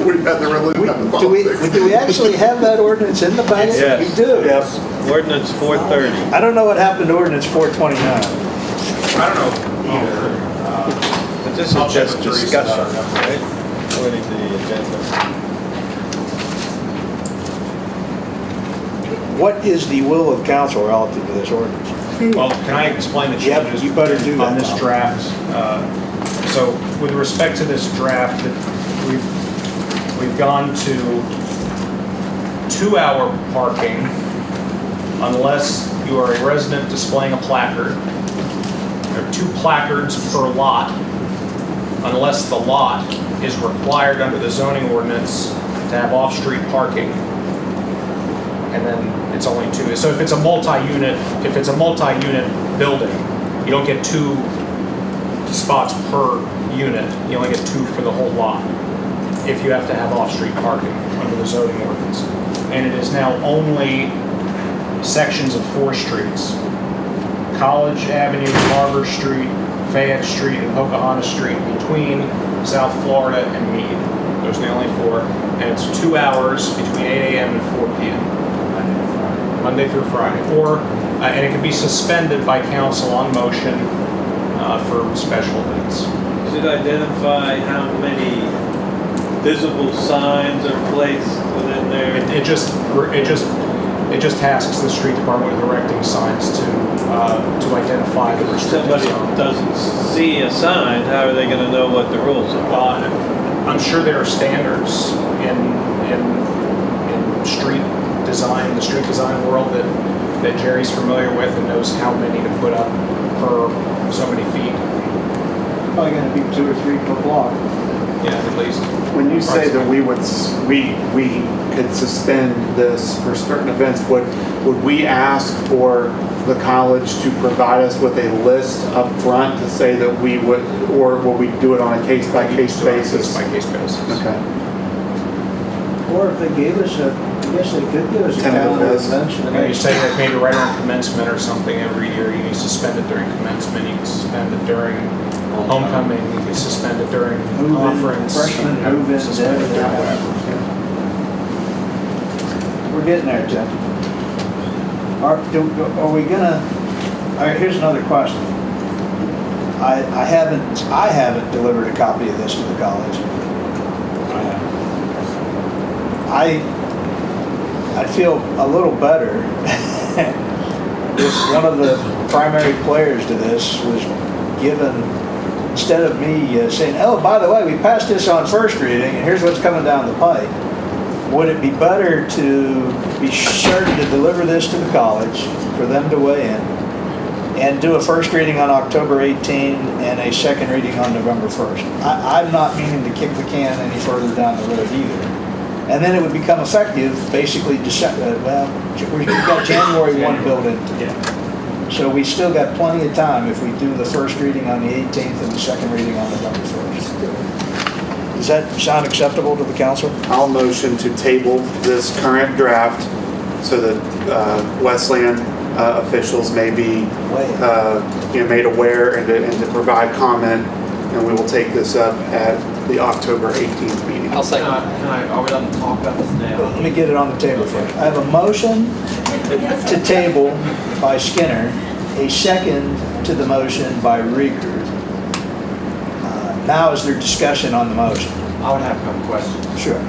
We've had the religion and Do we politics. actually have that ordinance in the packet? Yes. We do. Yes. Ordinance 430. I don't know what happened to ordinance 429. I don't know either. But this I'll is check just with Teresa discussion, about it. right? According to the agenda. What is the will of council relative to this ordinance? Well, can I explain the Yeah, changes? you better do On that, this Tom. draft. So with respect to this draft, we've gone to 2-hour parking unless you are a resident displaying a placard. There are 2 placards per lot, unless the lot is required under the zoning ordinance to have off-street parking. And then it's only 2. So if it's a multi-unit building, you don't get 2 spots per unit. You only get 2 for the whole lot if you have to have off-street parking under the zoning ordinance. And it is now only sections of 4 streets: College Avenue, Harbor Street, Fayette Street, and Buckhannon Street, between South Florida and Meade. Those are the only 4. And it's 2 hours between 8 a.m. and 4 p.m. Monday through Friday. And it can be suspended by council on motion for special events. Does it identify how many visible signs are placed within there? It just tasks the street department with erecting signs to identify the If restricted somebody zone. doesn't see a sign, how are they going to know what the rules are? I'm sure there are standards in street design, the street design world that Jerry's familiar with and knows how many to put up per so many feet. Probably gonna be 2 or 3 per block. Yeah, please. When you say that we could suspend this for certain events, would we ask for the college to provide us with a list up front to say that we would, or will we do it on a case-by-case basis? Case-by-case basis. Okay. Or if they gave us I guess they could give us a Tentative calendar list. events. And then you say that maybe right around commencement or something every year, you can suspend it during commencement, you can suspend it during homecoming, you can suspend it during conference. Freshmen, you know, move-in, suspend it during whatever. We're getting there, Tim. Are we gonna, all right, here's another question. I haven't delivered a copy of this to the college. I'd feel a little better if one of the primary players to this was given, instead of me saying, oh, by the way, we passed this on first reading and here's what's coming down the pipe. Would it be better to be certain to deliver this to the college for them to weigh in and do a first reading on October 18 and a second reading on November 1st? I'm not meaning to kick the can any further down the road either. And then it would become effective basically December, we've got January 1 built in. So we still got plenty of time if we do the first reading on the 18th and the second reading on November 1st. Does that sound acceptable to the council? I'll motion to table this current draft so that Westland officials may be made aware and to provide comment, and we will take this up at the October 18th meeting. I'll second. Are we allowed to talk about this now? Let me get it on the table first. I have a motion to table by Skinner, a second to the motion by Rieger. Now is there discussion on the motion? I would have a couple questions. Sure.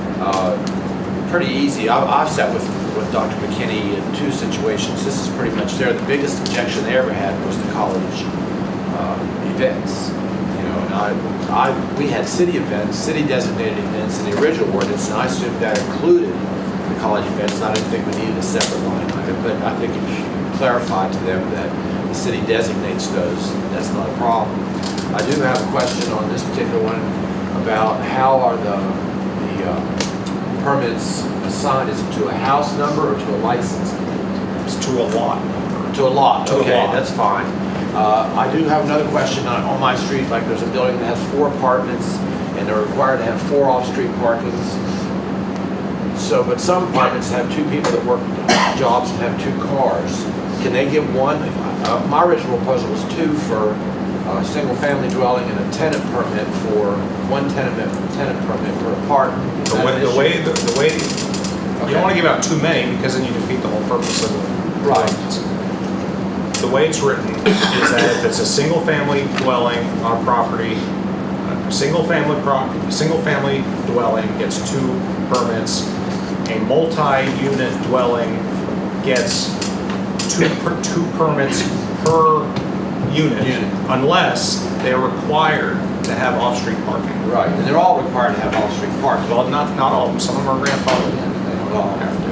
Pretty easy. I've sat with Dr. McKinney in two situations. This is pretty much there. The biggest objection they ever had was the college events. You know, and we had city events, city designated events in the original ordinance, and I assumed that included the college events. And I didn't think we needed a separate line item, but I think if you clarify to them that the city designates those, that's not a problem. I do have a question on this particular one about how are the permits assigned? Is it to a house number or to a license plate? It's to a lot. To a lot, To a okay, lot. that's fine. I do have another question on my street, like there's a building that has 4 apartments and they're required to have 4 off-street parkings. So, but some apartments have 2 people that work jobs and have 2 cars. Can they give one? My original proposal was 2 for a single-family dwelling and a tenant permit for one tenant permit per apartment. The way you don't want to give out too many because then you defeat the whole purpose of the ordinance. The way it's written is that if it's a single-family dwelling on property, single-family dwelling gets 2 permits. A multi-unit dwelling gets 2 permits per unit, unless they're required to have off-street parking. Right, and they're all required to have off-street parking. Well, not all of them. Some of them are grandfathered in. They don't all have to.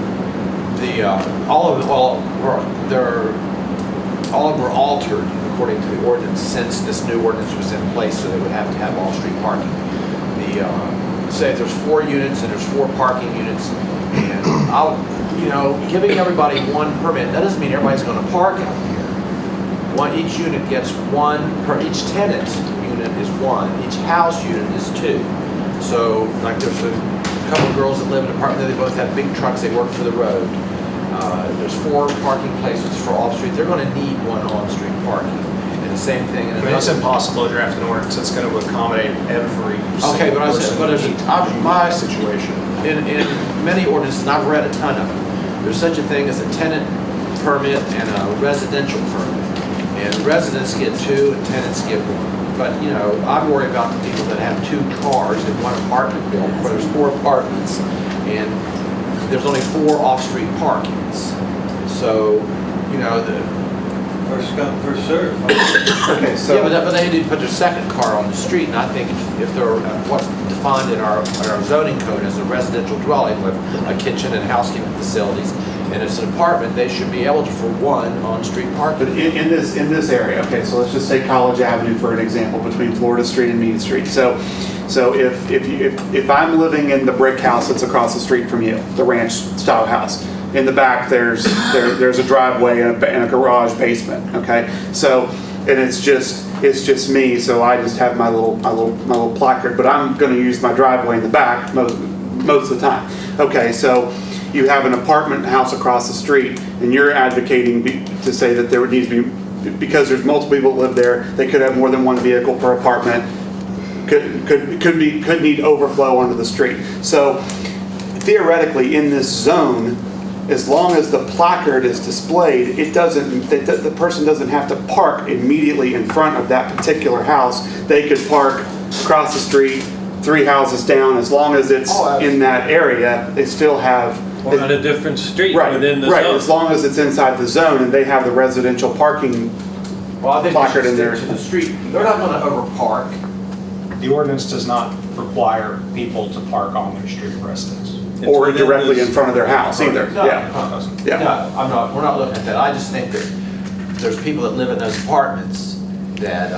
All of them were altered according to the ordinance since this new ordinance was in place, so they would have to have off-street parking. Say if there's 4 units and there's 4 parking units, and giving everybody 1 permit, that doesn't mean everybody's going to park out here. Each unit gets 1 per each tenant unit is 1. Each house unit is 2. So, like there's a couple of girls that live in an apartment. They both have big trucks. They work for the road. There's 4 parking places for off-street. They're going to need 1 on-street parking. And the same thing. I mean, it's impossible to draft an ordinance that's going to accommodate every okay, but I said, my situation. In many ordinances, and I've read a ton of them, there's such a thing as a tenant permit and a residential permit. And residents get 2 and tenants get 1. But, I worry about the people that have 2 cars in 1 apartment building where there's 4 apartments and there's only 4 off-street parkings. So, First come, first served. Okay, so. Yeah, but they need to put their second car on the street, and I think if they're what's defined in our zoning code as a residential dwelling with a kitchen and housekeeping facilities, and it's an apartment, they should be eligible for 1 on-street parking. But in this area, okay, so let's just say College Avenue for an example, between Florida Street and Mead Street. So So if I'm living in the brick house that's across the street from you, the ranch style house, in the back there's a driveway and a garage basement. Okay, so and it's just me, so I just have my little placard, but I'm going to use my driveway in the back most of the time. Okay, so you have an apartment house across the street, and you're advocating to say that there would need to be, because there's multiple people that live there, they could have more than one vehicle per apartment, could need overflow onto the street. So theoretically, in this zone, as long as the placard is displayed, the person doesn't have to park immediately in front of that particular house. They could park across the street, 3 houses down. As long as it's in that area, they still have. Or on a different street within the zone. Right, zone. as long as it's inside the zone and they have the residential parking placard in there. To the street, they're not going to overpark. The ordinance does not require people to park on their street of residence. Or directly in front of their house either. No, Yeah. No, we're not looking at that. I just think that there's people that live in those apartments that,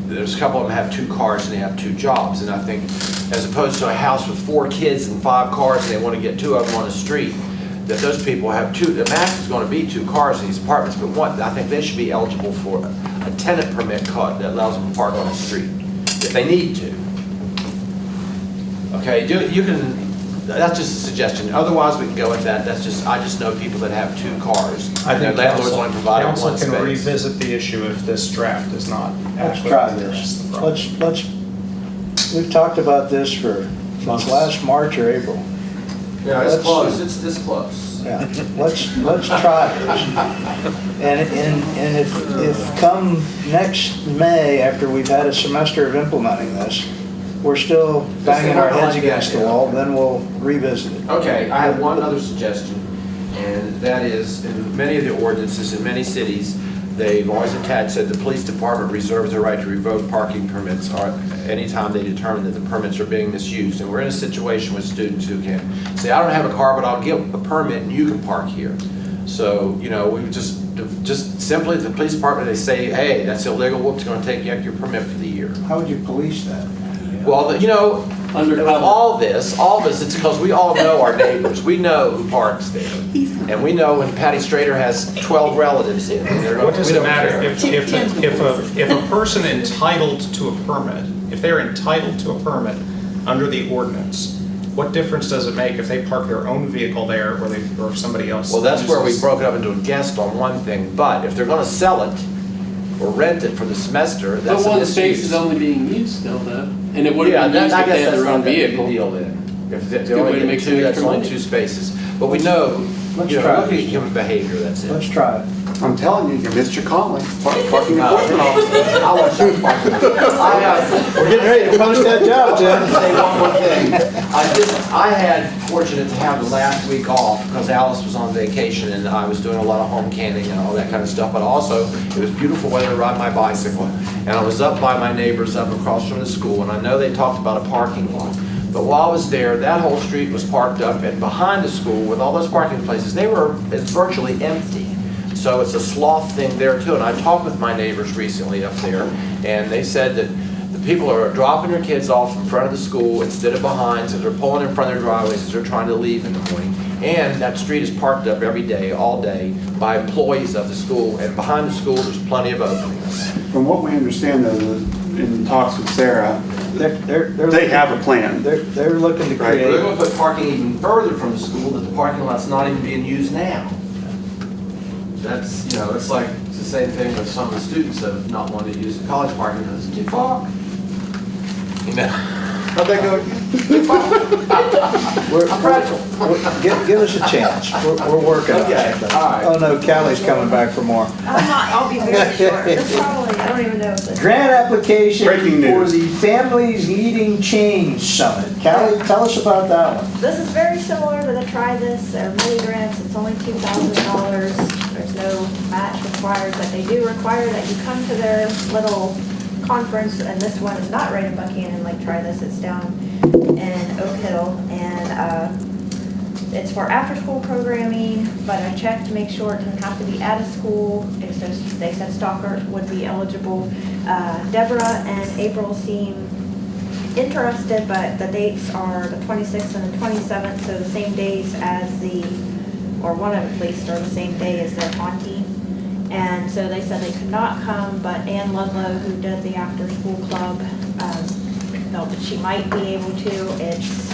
there's a couple of them have 2 cars and they have 2 jobs. And I think as opposed to a house with 4 kids and 5 cars and they want to get 2 of them on the street, that those people have 2, the max is going to be 2 cars in these apartments, but I think they should be eligible for a tenant permit card that allows them to park on the street if they need to. Okay, you can. That's just a suggestion. Otherwise, we can go with that. I just know people that have 2 cars. I and think their landlords only provide one council space. can revisit the issue if this draft is not Let's adequate. try this. We've talked about this since last March or April. Yeah, it's close. It's this close. Yeah, let's try this. And if come next May, after we've had a semester of implementing this, we're still banging our heads against the wall, then we'll revisit it. Okay, I have one other suggestion, and that is, in many of the ordinances in many cities, they've always attached that the police department reserves the right to revoke parking permits anytime they determine that the permits are being misused. And we're in a situation with students who can say, I don't have a car, but I'll give a permit and you can park here. So, we would just simply, the police department, they say, hey, that's illegal, whoops, going to take you out your permit for the year. How would you police that? Well, all this, it's because we all know our neighbors. We know who parks there. And we know when Patty Strader has 12 relatives in. What does it matter if a person entitled to a permit, if they're entitled to a permit under the ordinance, what difference does it make if they park their own vehicle there or if somebody else? Well, that's where we broke it up into a guest on one thing. But if they're going to sell it or rent it for the semester, that's But a one space misuse. is only being used still though. And it wouldn't be I used if guess they had that's their own not that big a vehicle. deal then. If It's a they good way only to get make some 2, that's extra only money. 2 spaces. But we know, Let's look try at it. human behavior, that's it. Let's try it. I'm telling you missed your calling. Parking No. enforcement officer. I'll let you park. We're getting ready to post that job, Tim. Say one more thing. I had fortunate to have the last week off because Alice was on vacation and I was doing a lot of home canning and all that kind of stuff. But also, it was beautiful weather to ride my bicycle. And I was up by my neighbors up across from the school, and I know they talked about a parking lot. But while I was there, that whole street was parked up, and behind the school, with all those parking places, it's virtually empty. So it's a sloth thing there too. And I talked with my neighbors recently up there, and they said that the people are dropping their kids off in front of the school instead of behind, so they're pulling in front of their driveways as they're trying to leave in the morning. And that street is parked up every day, all day, by employees of the school. And behind the school, there's plenty of openings. From what we understand, though, in talks with Sarah, they have a plan. They're looking to Right, create. they're going to put parking even further from the school that the parking lot's not even being used now. That's, it's like it's the same thing with some of the students of not wanting to use the college parking because it's too far. How'd that go? Give us a chance. We're working on Okay, something. all right. Oh no, Callie's coming back for more. I'll be very short. This probably, I don't even know if this. Grant application Breaking for news. the Families Needing Change Summit. Callie, tell us about that one. This is very similar to the Try This. They're mini grants. It's only $2,000. There's no match required, but they do require that you come to their little conference, and this one is not right in Buckhannon like Try This. It's down in Oak Hill, and it's for after-school programming, but I checked to make sure it doesn't have to be at a school. It says, they said Stockard would be eligible. Deborah and April seem interested, but the dates are the 26th and the 27th, so the same days as or one of them at least, are the same day as their auntie. And so they said they could not come, but Ann Ludlow, who did the after-school club, felt that she might be able to. It's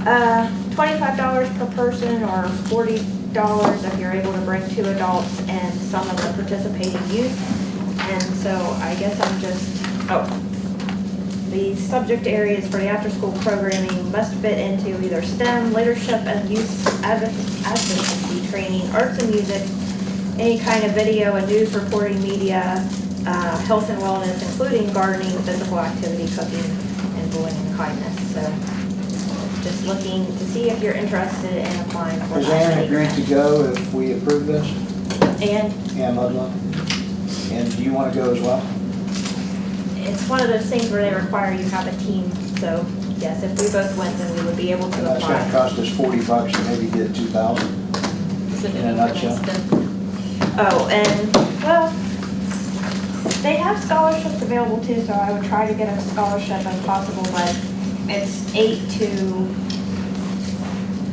$25 per person or $40 if you're able to bring 2 adults and some of the participating youth. And so I guess I'm just, the subject areas for the after-school programming must fit into either STEM, leadership and youth advocacy training, arts and music, any kind of video and news reporting media, health and wellness, including gardening, physical activity, cooking, and bullying and kindness. So just looking to see if you're interested in applying for Is that. Ann agreeing to go if we approve this? And Ann Ludlow? And do you want to go as well? it's one of those things where they require you have a team. So yes, if we both went, then we would be able to That's apply. going to cost us $40 to maybe get 2,000 in a nutshell. Oh, and, well, they have scholarships available too, so I would try to get a scholarship if possible, but it's 8 to,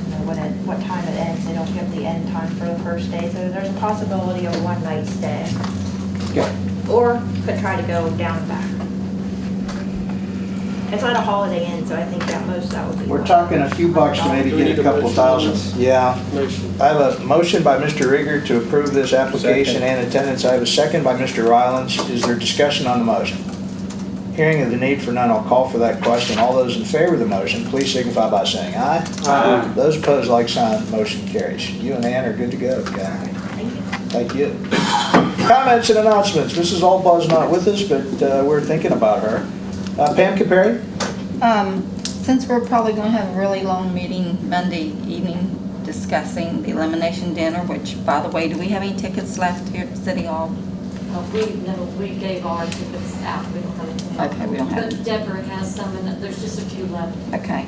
I don't know what time it ends. They don't give the end time for the first day, so there's a possibility of a one-night stay. Okay. Or could try to go down and back. It's not a Holiday Inn, so I think at most that would be. We're talking a few bucks to maybe get a couple of thousand. Yeah. I have a motion by Mr. Rigger to approve this application and attendance. I have a second by Mr. Rylance. Is there discussion on the motion? Hearing of the need for none, I'll call for that question. All those in favor of the motion, please signify by saying aye. Aye. Those opposed, like sign. Motion carries. You and Ann are good to go. Okay. Thank you. Comments and announcements. Mrs. Allbaugh's not with us, but we're thinking about her. Pam Capari? Since we're probably going to have a really long meeting Monday evening discussing the elimination dinner, which, by the way, do we have any tickets left here at City Hall? We gave our tickets out, we don't have any. Okay, we don't have. But Deborah has some, and there's just a few left. Okay.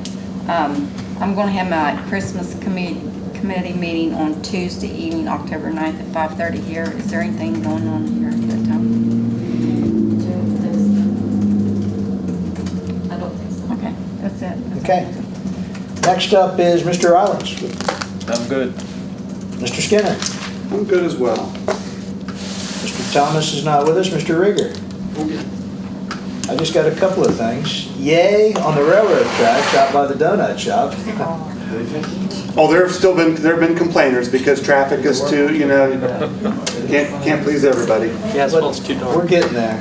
I'm going to have my Christmas committee meeting on Tuesday evening, October 9th at 5:30 here. Is there anything going on here at that time? I don't think so. Okay, that's it. Okay. Next up is Mr. Rylance. I'm good. Mr. Skinner. I'm good as well. Mr. Thomas is not with us. Mr. Rigger. I just got a couple of things. Yay on the railroad tracks out by the donut shop. Oh, there have been complainers because traffic is too, can't please everybody. Yeah, it's almost too dark. We're getting there.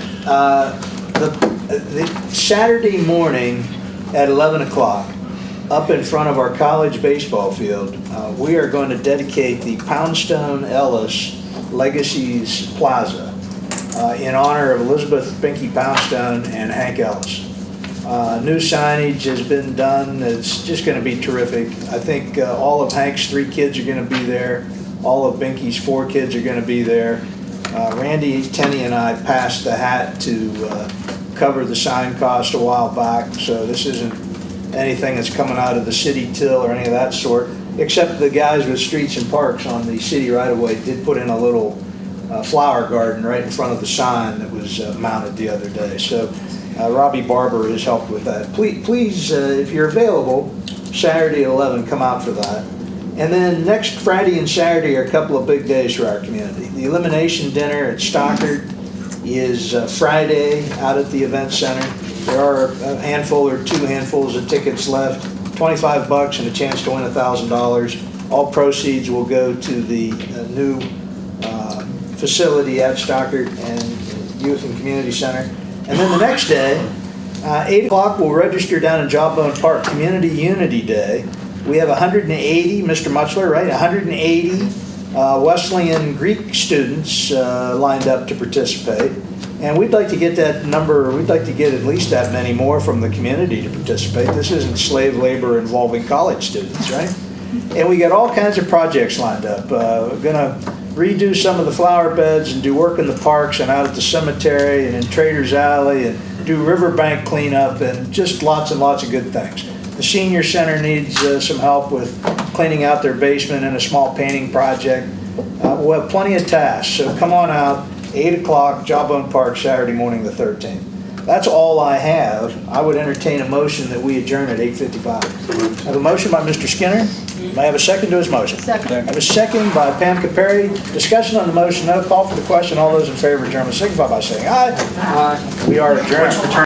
The Saturday morning at 11 o'clock, up in front of our college baseball field, we are going to dedicate the Poundstone Ellis Legacies Plaza in honor of Elizabeth Binky Poundstone and Hank Ellis. New signage has been done. It's just going to be terrific. I think all of Hank's 3 kids are going to be there. All of Binky's 4 kids are going to be there. Randy Tenney and I passed the hat to cover the sign cost a while back, so this isn't anything that's coming out of the city till or any of that sort, except the guys with Streets and Parks on the city right-of-way did put in a little flower garden right in front of the sign that was mounted the other day. So Robbie Barber has helped with that. Please, if you're available, Saturday at 11, come out for that. And then next Friday and Saturday are a couple of big days for our community. The elimination dinner at Stockard is Friday out at the event center. There are a handful or 2 handfuls of tickets left, $25 and a chance to win $1,000. All proceeds will go to the new facility at Stockard and Youth and Community Center. And then the next day, 8 o'clock, we'll register down in Jawbone Park, Community Unity Day. We have 180, Mr. Muchler, right? 180 Wesleyan Greek students lined up to participate. And we'd like to get that number, we'd like to get at least that many more from the community to participate. This isn't slave labor involving college students, right? And we got all kinds of projects lined up. We're gonna redo some of the flower beds and do work in the parks and out at the cemetery and in Trader's Alley and do riverbank cleanup and just lots and lots of good things. The senior center needs some help with cleaning out their basement and a small painting project. We'll have plenty of tasks, so come on out, 8 o'clock, Jawbone Park, Saturday morning the 13th. That's all I have. I would entertain a motion that we adjourn at 8:55. I have a motion by Mr. Skinner. May I have a second to his motion? Second. I have a second by Pam Capari. Discussion on the motion, no call for the question. All those in favor of adjournment signify by saying aye. Aye. We are adjourned.